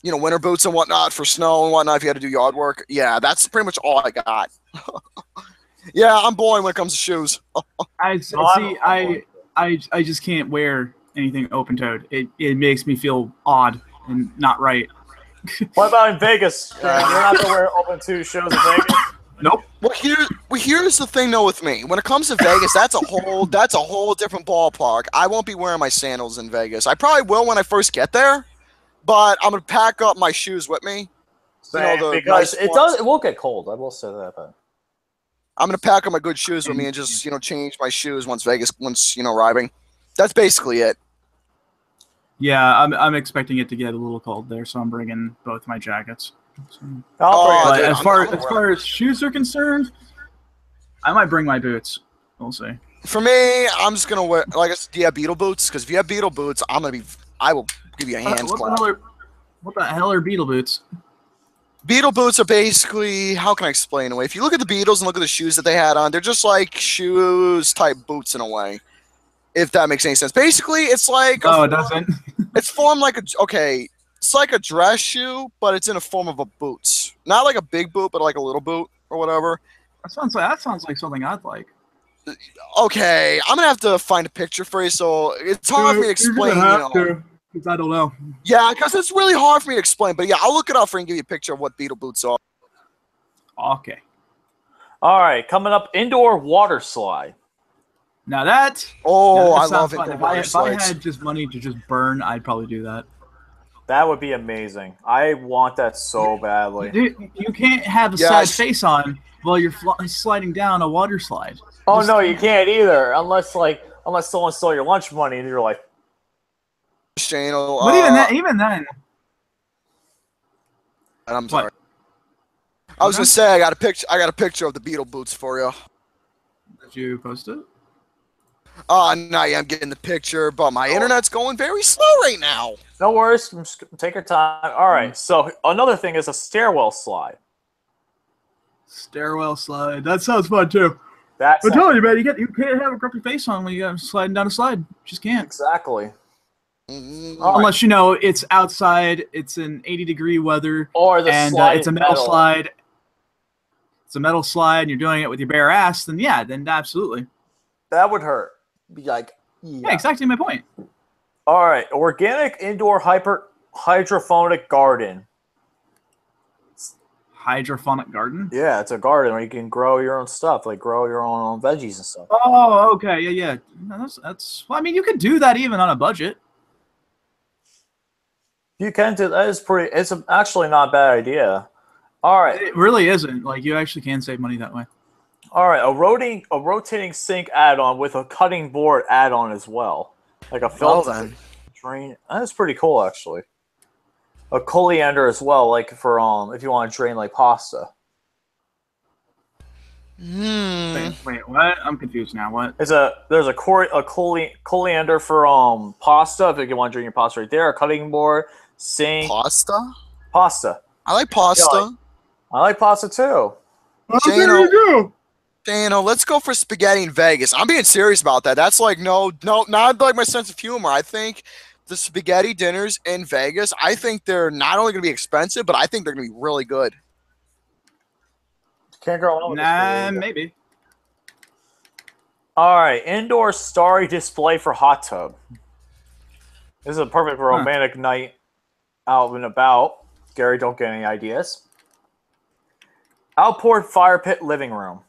Speaker 5: Winter boots and whatnot for snow and whatnot if you had to do yard work. Yeah, that's pretty much all I got. Yeah, I'm boring when it comes to shoes.
Speaker 2: I just can't wear anything open-toed. It makes me feel odd and not right.
Speaker 6: What about in Vegas? You're not going to wear open 2 shows in Vegas?
Speaker 2: Nope.
Speaker 5: Well, here's the thing, though, with me. When it comes to Vegas, that's a whole different ballpark. I won't be wearing my sandals in Vegas. I probably will when I first get there, but I'm gonna pack up my shoes with me.
Speaker 6: Because it will get cold. I will say that. But
Speaker 5: I'm gonna pack up my good shoes with me and just change my shoes once arriving. That's basically it.
Speaker 2: Yeah, I'm expecting it to get a little cold there, so I'm bringing both my jackets. So.
Speaker 6: I'll
Speaker 5: dude,
Speaker 2: As far as shoes are concerned, I might bring my boots. We'll see.
Speaker 5: For me, I'm just gonna wear do you have Beetle boots? Because if you have Beetle boots, I will give you a hand clap.
Speaker 2: What the hell are Beetle boots?
Speaker 5: Beetle boots are basically, how can I explain a way? If you look at the Beatles and look at the shoes that they had on, they're just like shoes type boots in a way. If that makes any sense. Basically, it's like
Speaker 2: It doesn't.
Speaker 5: It's formed like it's like a dress shoe, but it's in a form of a boot. Not like a big boot, but like a little boot or whatever.
Speaker 2: That sounds like something I'd like.
Speaker 5: Okay, I'm gonna have to find a picture for you, so it's hard for me to explain.
Speaker 2: Because I don't know.
Speaker 5: Yeah, because it's really hard for me to explain. But yeah, I'll look it up for you and give you a picture of what Beetle boots are.
Speaker 2: Okay.
Speaker 6: All right, coming up, indoor water slide.
Speaker 2: Now that.
Speaker 5: Oh,
Speaker 2: that
Speaker 5: I love
Speaker 2: sounds
Speaker 5: it.
Speaker 2: fun. If I had just money to just burn, I'd probably do that.
Speaker 6: That would be amazing. I want that so badly.
Speaker 2: Dude, you can't have a sad face on while you're sliding down a water slide.
Speaker 6: Oh no, you can't either, unless someone stole your lunch money and you're like.
Speaker 2: But even then.
Speaker 5: I'm sorry. I was gonna say I got a picture of the Beetle boots for you.
Speaker 2: Did you post it?
Speaker 5: No, I'm getting the picture, but my internet's going very slow right now.
Speaker 6: No worries. Take your time. All right. So another thing is a stairwell slide.
Speaker 2: Stairwell slide. That sounds fun too.
Speaker 6: I'm
Speaker 2: telling you, man, you can't have a grumpy face on when you're sliding down a slide. You just can't.
Speaker 6: Exactly.
Speaker 2: Unless it's outside, it's in 80-degree weather,
Speaker 6: or
Speaker 2: it's a metal slide. It's a metal slide, and you're doing it with your bare ass. Then absolutely.
Speaker 6: That would hurt. Be like,
Speaker 2: yeah, exactly my point.
Speaker 6: All right, organic indoor hydroponic garden.
Speaker 2: Hydroponic garden?
Speaker 6: Yeah, it's a garden where you can grow your own stuff, like grow your own veggies and stuff.
Speaker 2: Oh, okay, yeah. No, that's. Well, I mean, you could do that even on a budget.
Speaker 6: You can do that. It's actually not a bad idea. All right,
Speaker 2: it really isn't. Like, you actually can save money that way.
Speaker 6: All right, a rotating sink add-on with a cutting board add-on as well, like a filter drain. That's pretty cool, actually. A colander as well, like for if you want to drain like pasta.
Speaker 2: Wait, what? I'm confused now. What?
Speaker 6: There's a colander for pasta if you want to drain your pasta right there. A cutting board, sink.
Speaker 5: Pasta. I like pasta.
Speaker 6: Yeah, I like pasta too.
Speaker 2: There you go.
Speaker 5: Dano, let's go for spaghetti in Vegas. I'm being serious about that. That's like no, not like my sense of humor. I think the spaghetti dinners in Vegas, I think they're not only going to be expensive, but I think they're going to be really good.
Speaker 6: Can't go wrong with
Speaker 2: Nah,
Speaker 6: this.
Speaker 2: maybe.
Speaker 6: All right, indoor starry display for hot tub. This is a perfect romantic night out and about. Gary, don't get any ideas. Outboard fire pit living room.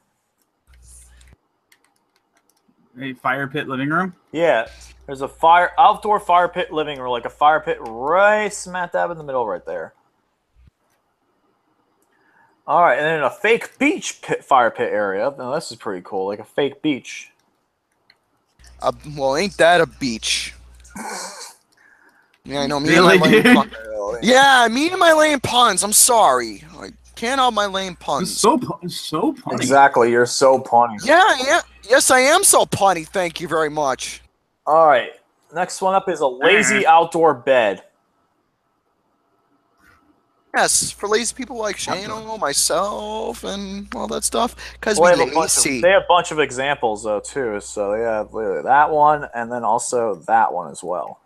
Speaker 2: A fire pit living room?
Speaker 6: Yeah, there's a outdoor fire pit living room, like a fire pit right smack dab in the middle right there. All right, and then a fake beach fire pit area. Now this is pretty cool, like a fake beach.
Speaker 5: Well, ain't that a beach? Yeah, I know me
Speaker 2: Really,
Speaker 5: and my lame
Speaker 2: dude?
Speaker 5: puns. Yeah, me and my lame puns. I'm sorry. I can't help my lame puns.
Speaker 2: So punny.
Speaker 6: Exactly, you're so punny.
Speaker 5: Yeah. Yes, I am so punny. Thank you very much.
Speaker 6: All right, next one up is a lazy outdoor bed.
Speaker 5: Yes, for lazy people like Shano, myself, and all that stuff. Because
Speaker 6: Well,
Speaker 5: we
Speaker 6: they have a bunch of examples though too. So they have literally that one, and then also that one as well.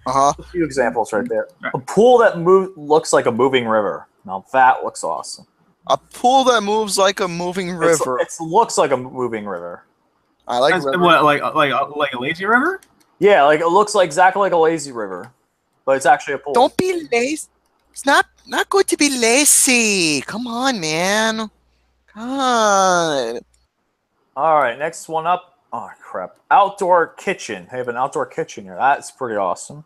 Speaker 5: Uh-huh.
Speaker 6: A few examples right there. A pool that looks like a moving river. Now that looks awesome.
Speaker 5: A pool that moves like a moving river.
Speaker 6: It looks like a moving river.
Speaker 5: I like
Speaker 2: That's,
Speaker 5: river.
Speaker 2: what, like a lazy river?
Speaker 6: Yeah, like it looks like exactly like a lazy river, but it's actually a pool.
Speaker 5: Don't be lazy. It's not good to be lazy. Come on, man. God.
Speaker 6: All right, next one up. Oh crap! Outdoor kitchen. They have an outdoor kitchen here. That's pretty awesome.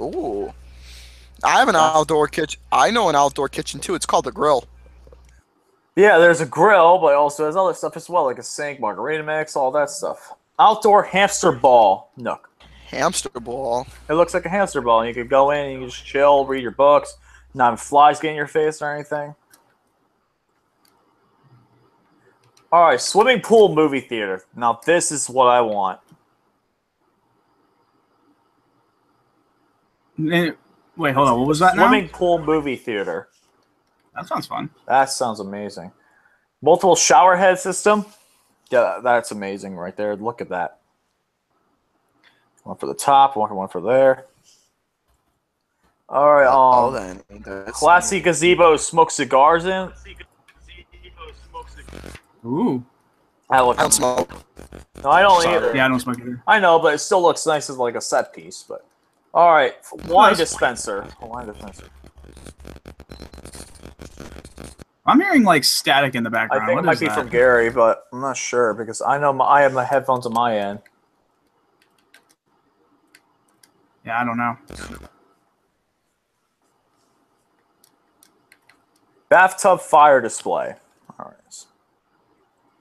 Speaker 5: Ooh. I have an outdoor kitchen. I know an outdoor kitchen too. It's called the grill.
Speaker 6: Yeah, there's a grill, but also there's other stuff as well, like a sink, margarita mix, all that stuff. Outdoor hamster ball nook.
Speaker 5: Hamster ball.
Speaker 6: It looks like a hamster ball. You could go in and you can just chill, read your books, not have flies get in your face or anything. All right, swimming pool movie theater. Now this is what I want.
Speaker 2: Wait, hold on. What was that
Speaker 6: Swimming
Speaker 2: now?
Speaker 6: pool movie theater.
Speaker 2: That sounds fun.
Speaker 6: That sounds amazing. Multiple shower head system. Yeah, that's amazing right there. Look at that. One for the top, one for there. All right.
Speaker 5: Then.
Speaker 6: Classy gazebo, smoke cigars in.
Speaker 2: Ooh.
Speaker 5: I don't smoke.
Speaker 6: No, I don't either.
Speaker 2: Yeah, I don't smoke either.
Speaker 6: I know, but it still looks nice as like a set piece. But all right, wine dispenser. A wine dispenser.
Speaker 2: I'm hearing like static in the background.
Speaker 6: I think
Speaker 2: What
Speaker 6: it might
Speaker 2: is
Speaker 6: be
Speaker 2: that?
Speaker 6: from Gary, but I'm not sure because I know I have my headphones on my end.
Speaker 2: Yeah, I don't know.
Speaker 6: Bathtub fire display. All right.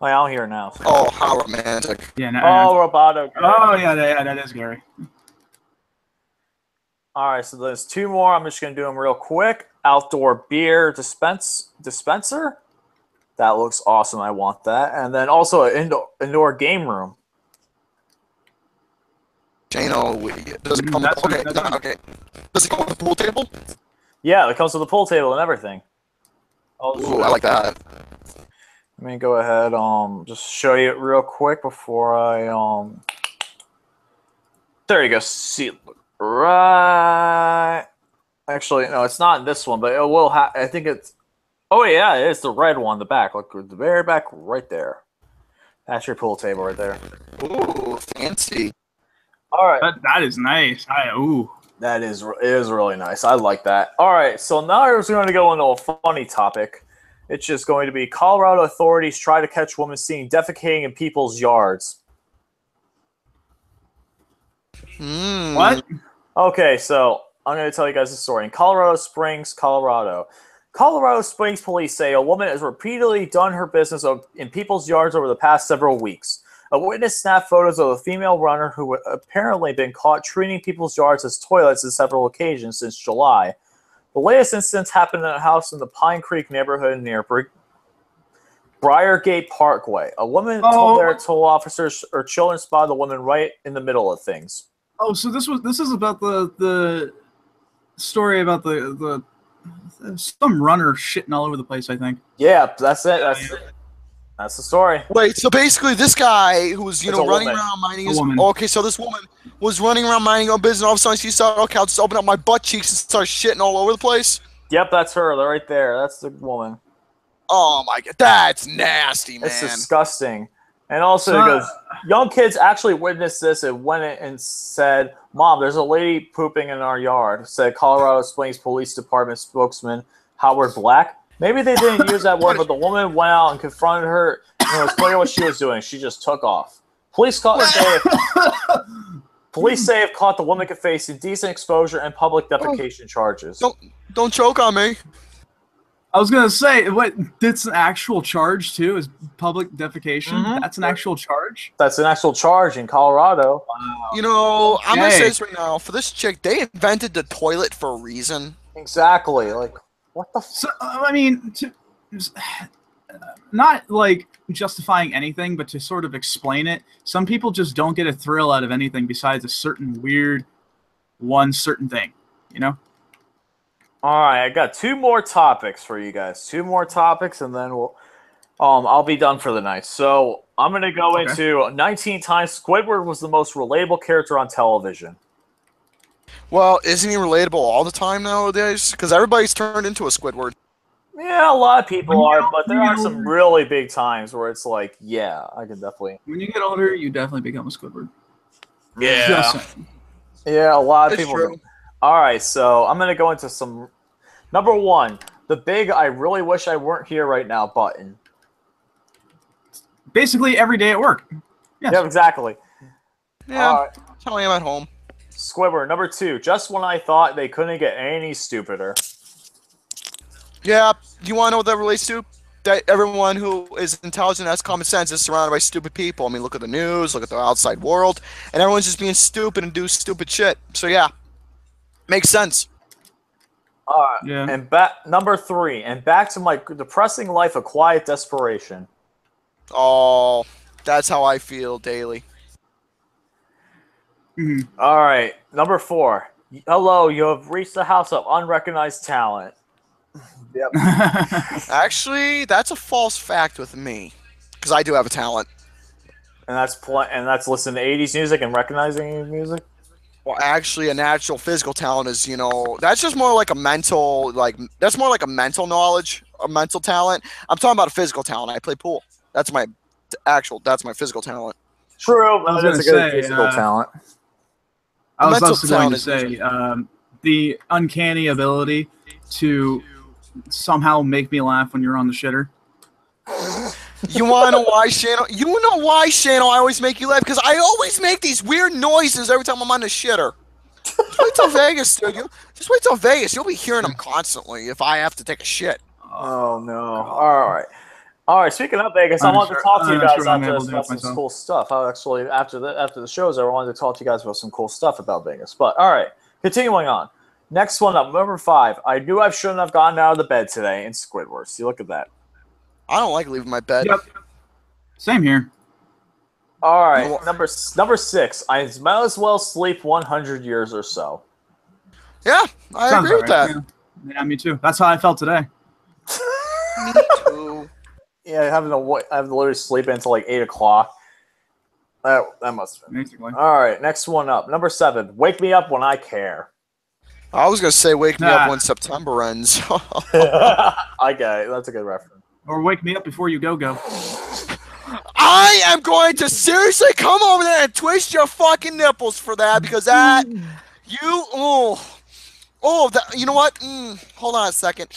Speaker 6: I don't hear it now. So.
Speaker 5: Oh, how romantic.
Speaker 2: Yeah. No,
Speaker 6: Oh, Roboto.
Speaker 2: oh, yeah, that is Gary.
Speaker 6: All right, so there's two more. I'm just going to do them real quick. Outdoor beer dispenser. That looks awesome. I want that. And then also an indoor game room.
Speaker 5: Jano, does it come with, okay. Does it come with a pool table?
Speaker 6: Yeah, it comes with a pool table and everything.
Speaker 5: Ooh, I like that.
Speaker 6: Let me go ahead, just show you it real quick before I, there you go. See, right. Actually, no, it's not this one, but it will have. I think it's. Oh yeah, it is the red one, the back. Look, the very back, right there. That's your pool table right there.
Speaker 5: Ooh, fancy.
Speaker 6: All right,
Speaker 2: That is nice. Ooh.
Speaker 6: it is really nice. I like that. All right, so now we're going to go into a funny topic. It's just going to be Colorado authorities try to catch women seen defecating in people's yards.
Speaker 2: What?
Speaker 6: Okay, so I'm going to tell you guys the story. In Colorado Springs, Colorado Springs police say a woman has repeatedly done her business in people's yards over the past several weeks. A witness snapped photos of a female runner who had apparently been caught treating people's yards as toilets on several occasions since July. The latest incident happened in a house in the Pine Creek neighborhood near Briargate Parkway. A woman told officers her children spotted the woman right in the middle of things.
Speaker 2: Oh, so this is about the story about the some runner shitting all over the place, I think.
Speaker 6: Yeah, that's it. That's the story.
Speaker 5: Wait, so basically this guy who was,
Speaker 6: It's a
Speaker 5: running
Speaker 6: woman.
Speaker 5: around minding
Speaker 2: A
Speaker 5: his...
Speaker 2: woman.
Speaker 5: Okay, so this woman was running around minding her own business, and all of a sudden she started, okay, I'll just open up my butt cheeks and start shitting all over the place?
Speaker 6: Yep, that's her. They're right there. That's the woman.
Speaker 5: Oh my god, that's nasty, man.
Speaker 6: It's disgusting. And also,
Speaker 2: So-
Speaker 6: it goes, young kids actually witnessed this and went in and said, Mom, there's a lady pooping in our yard, said Colorado Springs Police Department spokesman Howard Black. Maybe they didn't use that word, but the woman went out and confronted her, and it was clear what she was doing. She just took off. Police say if caught, the woman could face indecent exposure and public defecation charges.
Speaker 5: Don't choke on me.
Speaker 2: I was gonna say, what? That's an actual charge too. Is public defecation?
Speaker 6: Mhm.
Speaker 2: That's an actual charge.
Speaker 6: That's an actual charge in Colorado.
Speaker 5: I'm gonna
Speaker 2: Okay.
Speaker 5: say this right now. For this chick, they invented the toilet for a reason.
Speaker 6: Exactly. Like, what the
Speaker 2: So I mean, not like justifying anything, but to sort of explain it. Some people just don't get a thrill out of anything besides a certain weird one certain thing. You know?
Speaker 6: All right, I got 2 more topics for you guys. 2 more topics, and then I'll be done for the night. So I'm gonna go
Speaker 2: Okay.
Speaker 6: into 19 times Squidward was the most relatable character on television.
Speaker 5: Well, isn't he relatable all the time nowadays? Because everybody's turned into a Squidward.
Speaker 6: Yeah, a lot of people
Speaker 2: When you
Speaker 6: are,
Speaker 2: get-
Speaker 6: but there
Speaker 2: when
Speaker 6: are
Speaker 2: you
Speaker 6: some
Speaker 2: get-
Speaker 6: really big times where it's like, yeah, I can definitely.
Speaker 2: When you get older, you definitely become a Squidward.
Speaker 5: Yeah.
Speaker 2: Just saying.
Speaker 6: Yeah, a lot of
Speaker 5: That's
Speaker 6: people.
Speaker 5: true.
Speaker 6: do. All right, so I'm gonna go into some. Number 1, the big "I really wish I weren't here right now" button.
Speaker 2: Basically, every day at work. Yes.
Speaker 6: Yeah, exactly.
Speaker 5: Yeah,
Speaker 6: All right,
Speaker 5: that's how I am at home.
Speaker 6: Squidward. Number 2, just when I thought they couldn't get any stupider.
Speaker 5: Yeah, do you want to know what that relates to? That everyone who is intelligent, has common sense, is surrounded by stupid people. I mean, look at the news, look at the outside world, and everyone's just being stupid and do stupid shit. So yeah, makes sense.
Speaker 6: All right.
Speaker 2: Yeah.
Speaker 6: And number 3, and back to my depressing life of quiet desperation.
Speaker 5: Oh, that's how I feel daily.
Speaker 2: Mhm.
Speaker 6: All right, number 4. Hello, you have reached the house of unrecognized talent. Yep.
Speaker 5: Actually, that's a false fact with me, because I do have a talent.
Speaker 6: And that's listening to 80s music and recognizing music.
Speaker 5: Well, actually, a natural physical talent is, that's just more like a mental, that's more like a mental knowledge, a mental talent. I'm talking about a physical talent. I play pool. That's my physical talent.
Speaker 6: True,
Speaker 2: I was
Speaker 6: that's a
Speaker 2: gonna
Speaker 6: good
Speaker 2: say,
Speaker 6: physical talent.
Speaker 2: I was
Speaker 5: mental
Speaker 2: also going to
Speaker 5: talent is
Speaker 2: say the uncanny ability to somehow make me laugh when you're on the shitter.
Speaker 5: You want to know why, Shano? You know why, Shano, I always make you laugh? Because I always make these weird noises every time I'm on the shitter. Just wait till Vegas, dude. Just wait till Vegas. You'll be hearing them constantly if I have to take a shit.
Speaker 6: Oh no! All right. Speaking of Vegas, I
Speaker 2: I'm
Speaker 6: wanted to
Speaker 2: sure-
Speaker 6: talk to you
Speaker 2: I'm
Speaker 6: guys
Speaker 2: sure I'm
Speaker 6: after
Speaker 2: able
Speaker 6: this
Speaker 2: to do
Speaker 6: about
Speaker 2: it
Speaker 6: some
Speaker 2: myself.
Speaker 6: cool stuff. Actually, after the shows, I wanted to talk to you guys about some cool stuff about Vegas. But all right, continuing on. Next one up, number 5. I knew I shouldn't have gotten out of the bed today. In Squidward. See, look at that.
Speaker 5: I don't like leaving my bed.
Speaker 2: Yep. Same here.
Speaker 6: All right, number 6. I might as well sleep 100 years or so.
Speaker 5: Yeah, I
Speaker 2: Sounds
Speaker 5: agree with
Speaker 2: alright,
Speaker 5: that.
Speaker 2: Yeah, me too. That's how I felt today.
Speaker 5: Me too.
Speaker 6: Yeah, having to literally sleep until like 8 o'clock. That must have been.
Speaker 2: Basically.
Speaker 6: All right, next one up. Number 7. Wake me up when I care.
Speaker 5: I was going to say wake me up
Speaker 2: Nah.
Speaker 5: when September ends.
Speaker 6: I get it. That's a good reference.
Speaker 2: Or wake me up before you go.
Speaker 5: I am going to seriously come over there and twist your fucking nipples for that because that you know what? Hold on a second.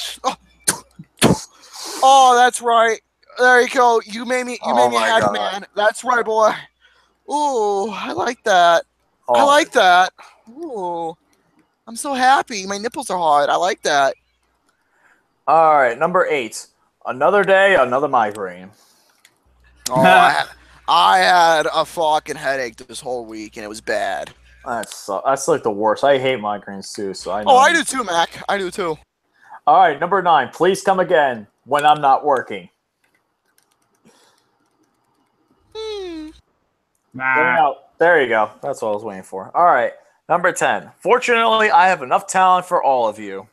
Speaker 5: Oh, that's right. There you go. You made me
Speaker 6: Oh
Speaker 5: a
Speaker 6: my
Speaker 5: happy
Speaker 6: God.
Speaker 5: man. That's right, boy. Ooh, I like that. I
Speaker 6: Oh,
Speaker 5: like that. Ooh, I'm so happy. My nipples are hard. I like that.
Speaker 6: All right, number 8. Another day, another migraine.
Speaker 5: Oh, I had a fucking headache this whole week, and it was bad.
Speaker 6: That's like the worst. I hate migraines too. So I know.
Speaker 5: Oh, I do too, Mac. I do too.
Speaker 6: All right, number 9. Please come again when I'm not working.
Speaker 2: Nah.
Speaker 6: There you go. That's what I was waiting for. All right, number 10. Fortunately, I have enough talent for all of you.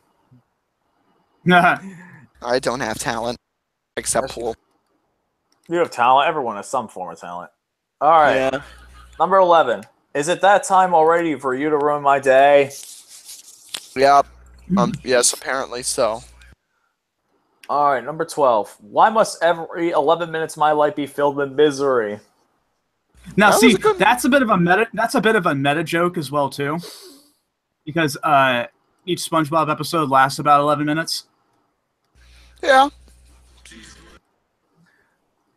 Speaker 5: I don't have talent except pool.
Speaker 6: You have talent. Everyone has some form of talent. All right.
Speaker 5: Yeah.
Speaker 6: Number 11. Is it that time already for you to ruin my day?
Speaker 5: Yeah. Yes, apparently so.
Speaker 6: All right. Number 12. Why must every 11 minutes of my life be filled with misery?
Speaker 2: Now,
Speaker 5: That
Speaker 2: see,
Speaker 5: was a good-
Speaker 2: that's a bit of a meta. That's a bit of a meta joke as well too, because each SpongeBob episode lasts about 11 minutes.
Speaker 5: Yeah.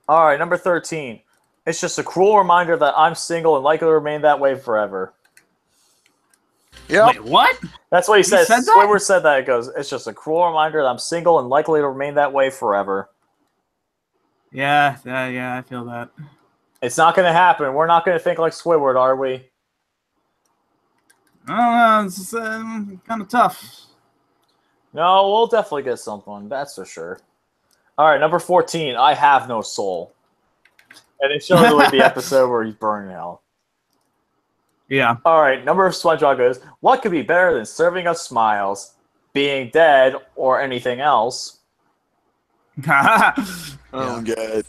Speaker 6: All right. Number 13. It's just a cruel reminder that I'm single and likely to remain that way forever.
Speaker 5: Yep.
Speaker 2: Wait, what?
Speaker 6: That's what he says.
Speaker 2: said that?
Speaker 6: Squidward said that. It goes, it's just a cruel reminder that I'm single and likely to remain that way forever.
Speaker 2: Yeah, I feel that.
Speaker 6: It's not going to happen. We're not going to think like Squidward, are we?
Speaker 2: I don't know. It's kind of tough.
Speaker 6: No, we'll definitely get something. That's for sure. All right, number 14. I have no soul. And it shows like the episode where he's burning hell.
Speaker 2: Yeah.
Speaker 6: All right, number of SpongeBob goes, what could be better than serving us smiles, being dead, or anything else?
Speaker 5: Oh, good.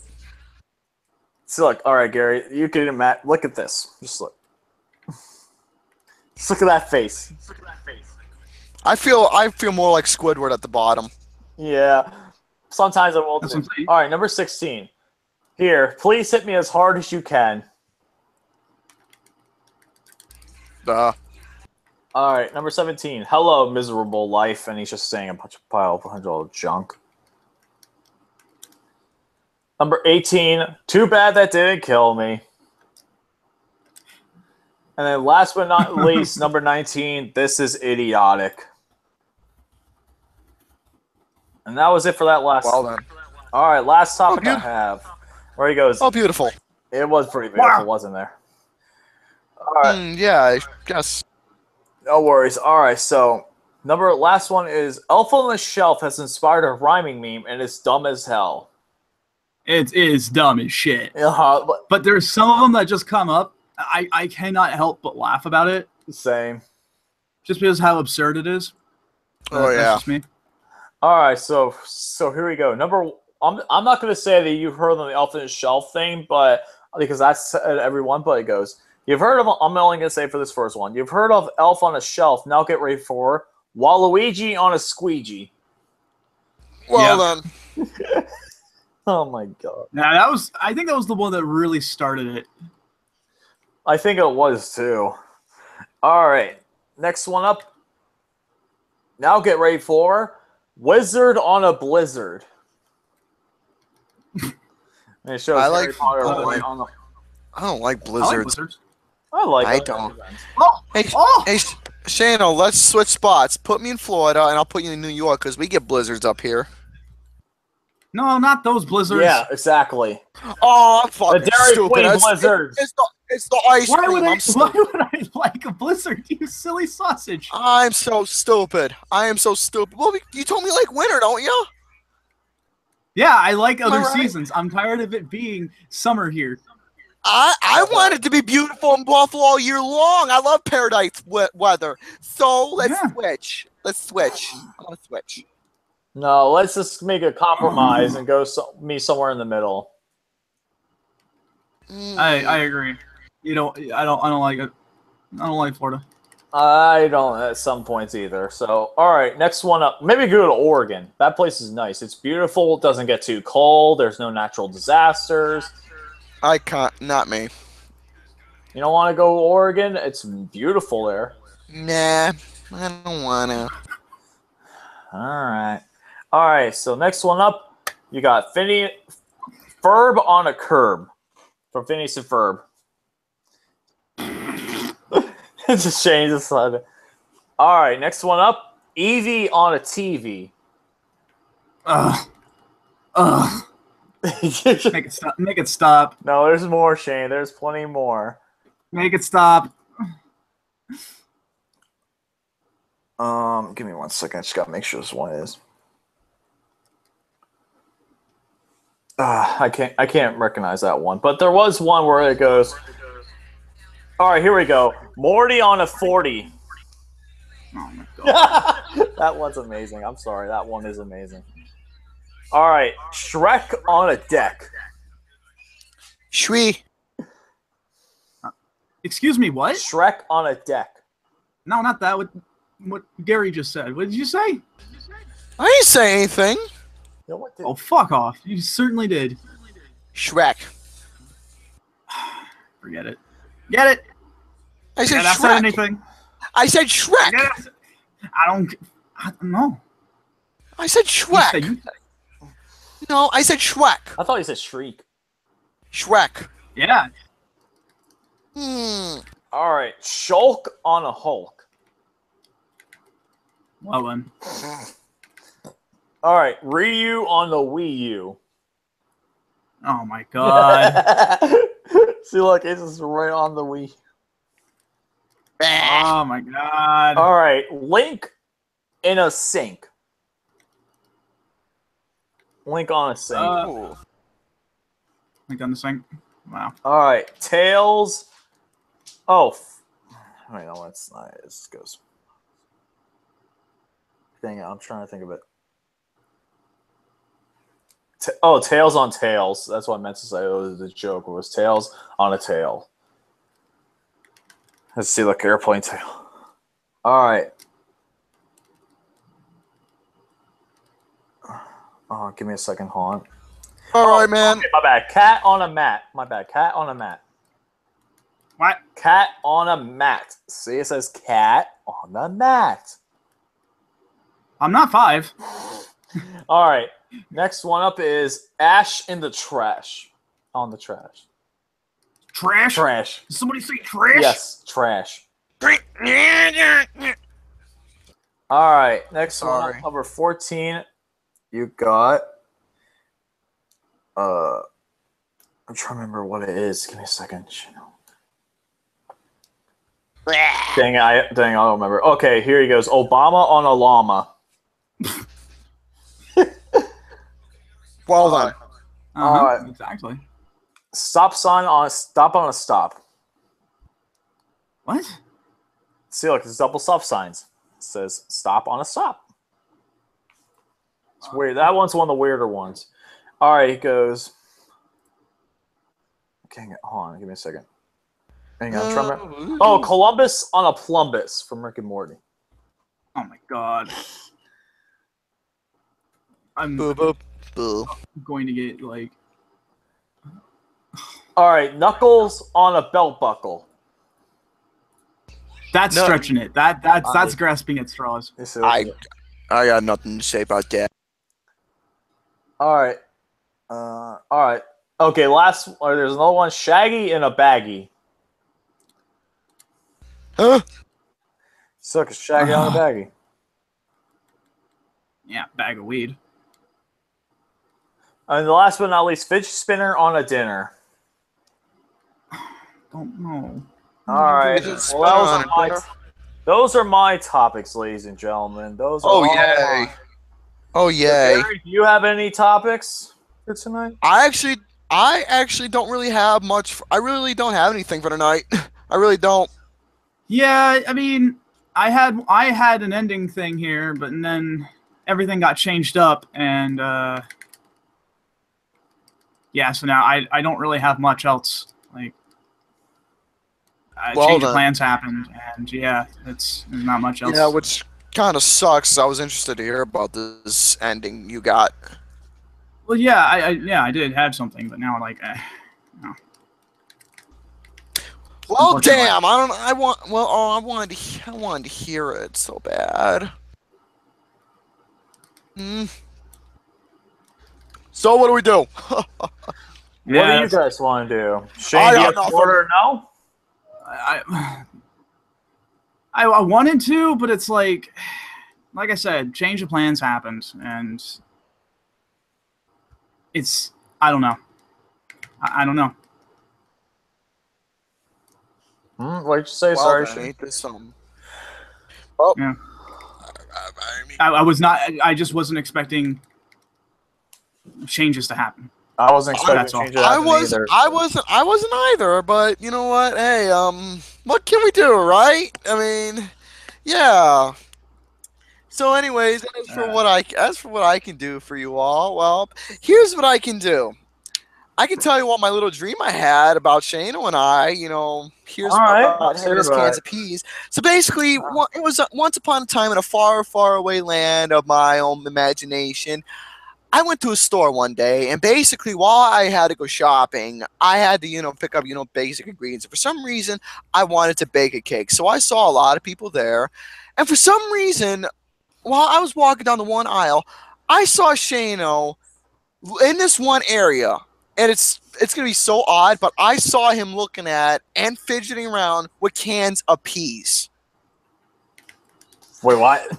Speaker 6: So look, all right, Gary, you can imagine. Look at this. Just look. Just look at that face.
Speaker 5: I feel more like Squidward at the bottom.
Speaker 6: Yeah. Sometimes I will.
Speaker 2: That's
Speaker 6: too.
Speaker 2: what I'm saying.
Speaker 6: All right, number 16. Here, please hit me as hard as you can.
Speaker 5: Duh.
Speaker 6: All right, number 17. Hello, miserable life, and he's just saying a pile of junk. Number 18. Too bad that didn't kill me. And then last but not least, number 19. This is idiotic. And that was it for that last.
Speaker 5: Well then.
Speaker 6: All right, last topic I
Speaker 5: good.
Speaker 6: have. Where he goes.
Speaker 5: Oh, beautiful.
Speaker 6: It was pretty beautiful, wasn't there? All right.
Speaker 5: Yeah, I guess.
Speaker 6: No worries. All right, so last one is Elf on the Shelf has inspired a rhyming meme and it's dumb as hell.
Speaker 2: It is dumb as shit.
Speaker 6: But
Speaker 2: But there's some of them that just come up. I cannot help but laugh about it,
Speaker 6: same.
Speaker 2: just because how absurd it is.
Speaker 5: Oh,
Speaker 2: That's
Speaker 5: yeah.
Speaker 2: just me.
Speaker 6: All right, so here we go. I'm not going to say that you've heard of the Elf on the Shelf thing, but because that's everyone. But it goes. You've heard of. I'm only going to say for this first one. You've heard of Elf on a Shelf. Now get ready for Waluigi on a squeegee.
Speaker 5: Well then.
Speaker 6: Oh my god.
Speaker 2: Now I think that was the one that really started it.
Speaker 6: I think it was too. All right, next one up. Now get ready for Wizard on a Blizzard. And it shows
Speaker 5: I like-
Speaker 6: Harry Potter
Speaker 5: I like-
Speaker 6: on the.
Speaker 5: I don't like
Speaker 2: I like
Speaker 5: blizzards.
Speaker 2: blizzards.
Speaker 6: I like.
Speaker 5: I
Speaker 6: it.
Speaker 5: don't.
Speaker 2: Oh,
Speaker 5: Hey,
Speaker 2: oh!
Speaker 5: hey, Shano, let's switch spots. Put me in Florida, and I'll put you in New York because we get blizzards up here.
Speaker 2: No, not those blizzards.
Speaker 6: Yeah, exactly.
Speaker 5: Oh, I'm fucking
Speaker 6: Dairy
Speaker 5: stupid.
Speaker 6: Queen
Speaker 5: It's-
Speaker 6: blizzards.
Speaker 5: It's the ice
Speaker 2: Why
Speaker 5: cream.
Speaker 2: would
Speaker 5: I'm
Speaker 2: why
Speaker 5: stupid.
Speaker 2: would I like a blizzard? You silly sausage.
Speaker 5: I'm so stupid. I am so stupid. Well, you told me you like winter, don't you?
Speaker 2: Yeah, I like
Speaker 5: I
Speaker 2: other
Speaker 5: right?
Speaker 2: seasons. I'm tired of it being summer here.
Speaker 5: I want it to be beautiful in Buffalo all year long. I love paradise weather. So let's
Speaker 2: Yeah.
Speaker 5: switch. Let's switch. I want to switch.
Speaker 6: No, let's just make a compromise and go me somewhere in the middle.
Speaker 2: I agree. I don't like it. I don't like Florida.
Speaker 6: I don't at some points either. So, all right, next one up. Maybe go to Oregon. That place is nice. It's beautiful. It doesn't get too cold. There's no natural disasters.
Speaker 5: I can't. Not me.
Speaker 6: You don't want to go to Oregon? It's beautiful there.
Speaker 5: Nah, I don't wanna.
Speaker 6: All right. So next one up, you got Ferb on a curb from Phineas and Ferb. It's just change the slide. All right, next one up, Evie on a TV.
Speaker 2: Ugh. Make it stop. Make it stop.
Speaker 6: No, there's more, Shane. There's plenty more.
Speaker 2: Make it stop.
Speaker 6: Give me 1 second. I just gotta make sure this one is. I can't recognize that one, but there was one where it goes. All right, here we go. Morty on a 40.
Speaker 2: Oh my god.
Speaker 6: That one's amazing. I'm sorry, that one is amazing. All right, Shrek on a deck.
Speaker 5: Shui.
Speaker 2: Excuse me, what?
Speaker 6: Shrek on a deck.
Speaker 2: No, not that. What Gary just said. What did you say?
Speaker 5: I didn't say anything.
Speaker 6: You know what?
Speaker 2: Oh, fuck off. You certainly did.
Speaker 5: Shrek.
Speaker 2: Forget it. Get it?
Speaker 5: I said
Speaker 2: Forget I said
Speaker 5: Shrek.
Speaker 2: anything.
Speaker 5: I said Shrek.
Speaker 2: Forget it. I don't know.
Speaker 5: I said Shrek.
Speaker 2: You-
Speaker 5: No, I said Shrek.
Speaker 6: I thought you said Shriek.
Speaker 5: Shrek.
Speaker 2: Yeah.
Speaker 6: All right, Shulk on a Hulk.
Speaker 2: Well then.
Speaker 6: All right, Ryu on the Wii U.
Speaker 2: Oh my god.
Speaker 6: See, look, it's just right on the Wii.
Speaker 2: Oh my god.
Speaker 6: All right, Link in a sink. Link on a sink.
Speaker 5: Ooh.
Speaker 2: Like on the sink. Wow.
Speaker 6: All right, Tails. Oh, wait, no, it's not. It just goes. Dang it, I'm trying to think of it. Tails on Tails. That's what I meant to say. It was a joke. It was Tails on a tail. Let's see, look, airplane tail. All right. Oh, give me a second, hold on.
Speaker 5: All right, man.
Speaker 6: Okay, my bad. Cat on a mat. My bad. Cat on a mat.
Speaker 2: What?
Speaker 6: Cat on a mat. See, it says cat on the mat.
Speaker 2: I'm not 5.
Speaker 6: All right. Next one up is Ash in the trash. On the trash.
Speaker 2: Trash?
Speaker 6: Trash.
Speaker 2: Did somebody say trash?
Speaker 6: Yes, trash. All right. Next one,
Speaker 5: Sorry.
Speaker 6: up, number 14. You got. I'm trying to remember what it is. Give me a second. Dang, I don't remember. Okay, here he goes. Obama on a llama.
Speaker 5: Well done.
Speaker 2: Uh-huh, exactly.
Speaker 6: Stop sign on a stop.
Speaker 2: What?
Speaker 6: See, look, it's double stop signs. It says stop on a stop. It's weird. That one's one of the weirder ones. All right, it goes. Okay, hold on. Give me a second. Hang on. I'm trying to remember. Oh, Columbus on a plumbus from Rick and Morty.
Speaker 2: Oh my god. I'm
Speaker 5: Boo, boo, boo.
Speaker 2: going to get like.
Speaker 6: All right, Knuckles on a belt buckle.
Speaker 2: That's
Speaker 5: No.
Speaker 2: stretching it. That's grasping at straws.
Speaker 5: I got nothing to say about that.
Speaker 6: All right. All right. Okay, last. Or there's another one. Shaggy in a baggie.
Speaker 5: Huh?
Speaker 6: Suck a Shaggy on a baggie.
Speaker 2: Yeah, bag of weed.
Speaker 6: And the last but not least, fidget spinner on a dinner.
Speaker 2: Don't know.
Speaker 6: All right.
Speaker 5: Fidget
Speaker 6: Well,
Speaker 5: spinner on a dinner?
Speaker 6: those are my topics, ladies and gentlemen. Those. Are
Speaker 5: Oh,
Speaker 6: all
Speaker 5: yay.
Speaker 6: mine.
Speaker 5: Oh, yay.
Speaker 6: Gary, do you have any topics for tonight?
Speaker 5: I actually don't really have much. I really don't have anything for tonight. I really don't.
Speaker 2: Yeah, I mean, I had an ending thing here, but then everything got changed up, and yeah, so now I don't really have much else. Like,
Speaker 5: Well
Speaker 2: change of
Speaker 5: then.
Speaker 2: plans happened, and yeah, there's not much else.
Speaker 5: Yeah, which kind of sucks. I was interested to hear about this ending you got.
Speaker 2: Well, yeah, I did have something, but now like, no.
Speaker 5: Well,
Speaker 2: Unfortunately.
Speaker 5: damn. I wanted to hear it so bad. So what do we do?
Speaker 6: What do
Speaker 2: Yeah,
Speaker 6: you guys want to do?
Speaker 5: I
Speaker 6: Shane, do you
Speaker 5: got
Speaker 6: have
Speaker 5: nothing.
Speaker 6: order? No.
Speaker 2: I wanted to, but it's like I said, change of plans happened, and it's I don't know. I don't know.
Speaker 6: What did you say? Sorry,
Speaker 5: then,
Speaker 6: Shane.
Speaker 5: ain't this something?
Speaker 2: Yeah.
Speaker 5: I mean,
Speaker 2: I was not. I just wasn't expecting changes to happen.
Speaker 6: I wasn't expecting
Speaker 2: That's
Speaker 6: to
Speaker 2: all.
Speaker 6: change it either.
Speaker 5: I wasn't either. But you know what? Hey, what can we do, right? I mean, yeah. So, anyways, as for what I can do for you all, well, here's what I can do. I can tell you what my little dream I had about Shano and I. You know, here's
Speaker 6: All right,
Speaker 5: about
Speaker 6: let's hear
Speaker 5: his
Speaker 6: about
Speaker 5: cans
Speaker 6: it.
Speaker 5: of peas. So basically, it was once upon a time in a far, far away land of my own imagination. I went to a store one day, and basically, while I had to go shopping, I had to, pick up, basic ingredients. For some reason, I wanted to bake a cake, so I saw a lot of people there, and for some reason, while I was walking down the one aisle, I saw Shano in this one area, and it's gonna be so odd, but I saw him looking at and fidgeting around with cans of peas.
Speaker 6: Wait, what?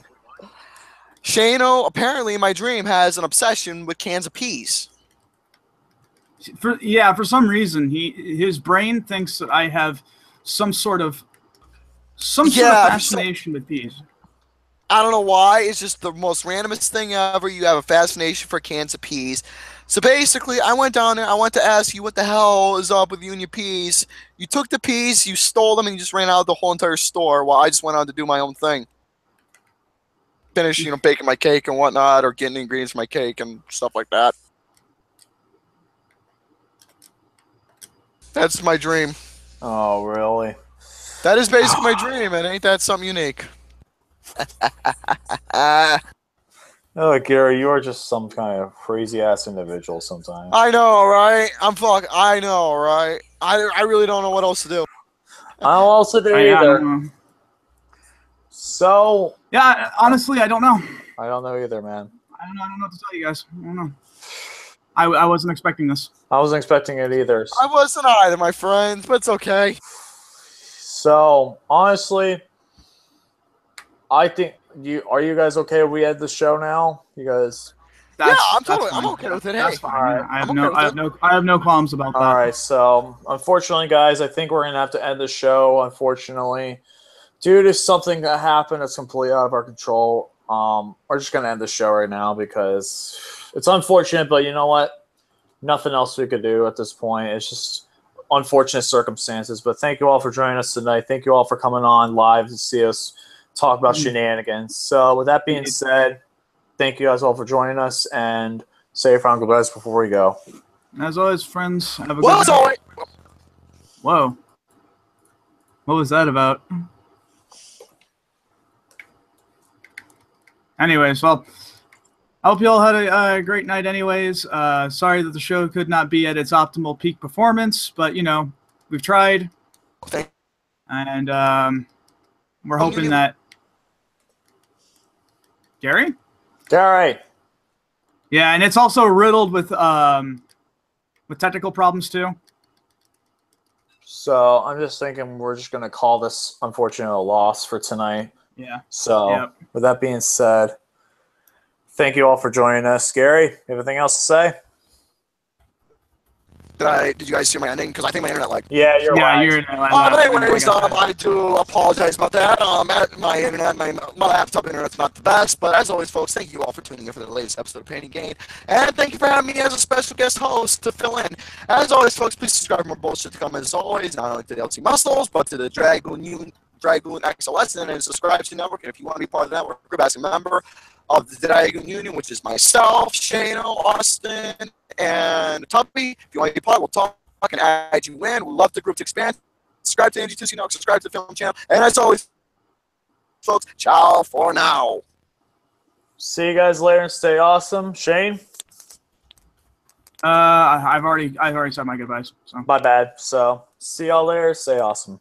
Speaker 5: Shano, apparently in my dream, has an obsession with cans of peas.
Speaker 2: For some reason, his brain thinks that I have some sort of fascination with peas.
Speaker 5: I don't know why. It's just the most randomest thing ever. You have a fascination for cans of peas. So basically, I went down there. I went to ask you what the hell is up with you and your peas. You took the peas, you stole them, and you just ran out of the whole entire store while I just went on to do my own thing. Finish, baking my cake and whatnot, or getting ingredients for my cake and stuff like that. That's my dream.
Speaker 6: Oh, really?
Speaker 5: That is basically my dream, and ain't that something unique?
Speaker 6: Oh, Gary, you are just some kind of crazy ass individual sometimes.
Speaker 5: I know, right? I know, right? I really don't know what else to do.
Speaker 6: I don't also do
Speaker 2: I
Speaker 6: either.
Speaker 2: don't know.
Speaker 6: So
Speaker 2: Yeah, honestly, I don't know.
Speaker 6: I don't know either, man.
Speaker 2: I don't know what to tell you guys. I don't know. I wasn't expecting this.
Speaker 6: I wasn't expecting it either.
Speaker 5: I wasn't either, my friends, but it's okay.
Speaker 6: So honestly, I think are you guys okay if we end the show now? You guys.
Speaker 5: I'm
Speaker 2: fine.
Speaker 5: okay with it.
Speaker 2: That's
Speaker 5: Hey,
Speaker 2: fine.
Speaker 6: Alright.
Speaker 2: I have no qualms about that.
Speaker 6: All right, so unfortunately, guys, I think we're gonna have to end the show. Unfortunately, due to something that happened that's completely out of our control, we're just gonna end the show right now because it's unfortunate. But you know what? Nothing else we could do at this point. It's just unfortunate circumstances. But thank you all for joining us tonight. Thank you all for coming on live to see us talk about shenanigans. So with that being said, thank you guys all for joining us, and say your final goodbyes before we go.
Speaker 2: As always, friends, have a good
Speaker 5: well,
Speaker 2: night.
Speaker 5: it's all right.
Speaker 2: Whoa. What was that about? Anyways, well, I hope you all had a great night anyways. Sorry that the show could not be at its optimal peak performance, but, we've tried. And we're hoping that... Gary?
Speaker 6: Gary.
Speaker 2: Yeah, and it's also riddled with technical problems too.
Speaker 6: So I'm just thinking we're just going to call this unfortunate a loss for tonight.
Speaker 2: Yeah.
Speaker 6: So with that being said, thank you all for joining us. Gary, anything else to say?
Speaker 5: Did you guys see my ending? Because I think my internet lagged.
Speaker 6: Yeah, you're right.
Speaker 5: But anyways, I do apologize about that. My internet, my laptop internet's not the best, but as always, folks, thank you all for tuning in for the latest episode of Painting Gain, and thank you for having me as a special guest host to fill in. As always, folks, please subscribe for more bullshit to come. As always, not only to the LT Muscles, but to the Dragoon XOS, and subscribe to the network. And if you want to be part of the network, group as a member of the Dragoon Union, which is myself, Shano, Austin, and Tuppy. If you want to be part, we'll talk and add you in. We'd love the group to expand. Subscribe to NG2C Network, subscribe to the film channel. And as always, folks, ciao for now.
Speaker 6: See you guys later and stay awesome. Shane?
Speaker 2: I've already said my goodbyes. So.
Speaker 6: My bad. So see y'all later. Stay awesome.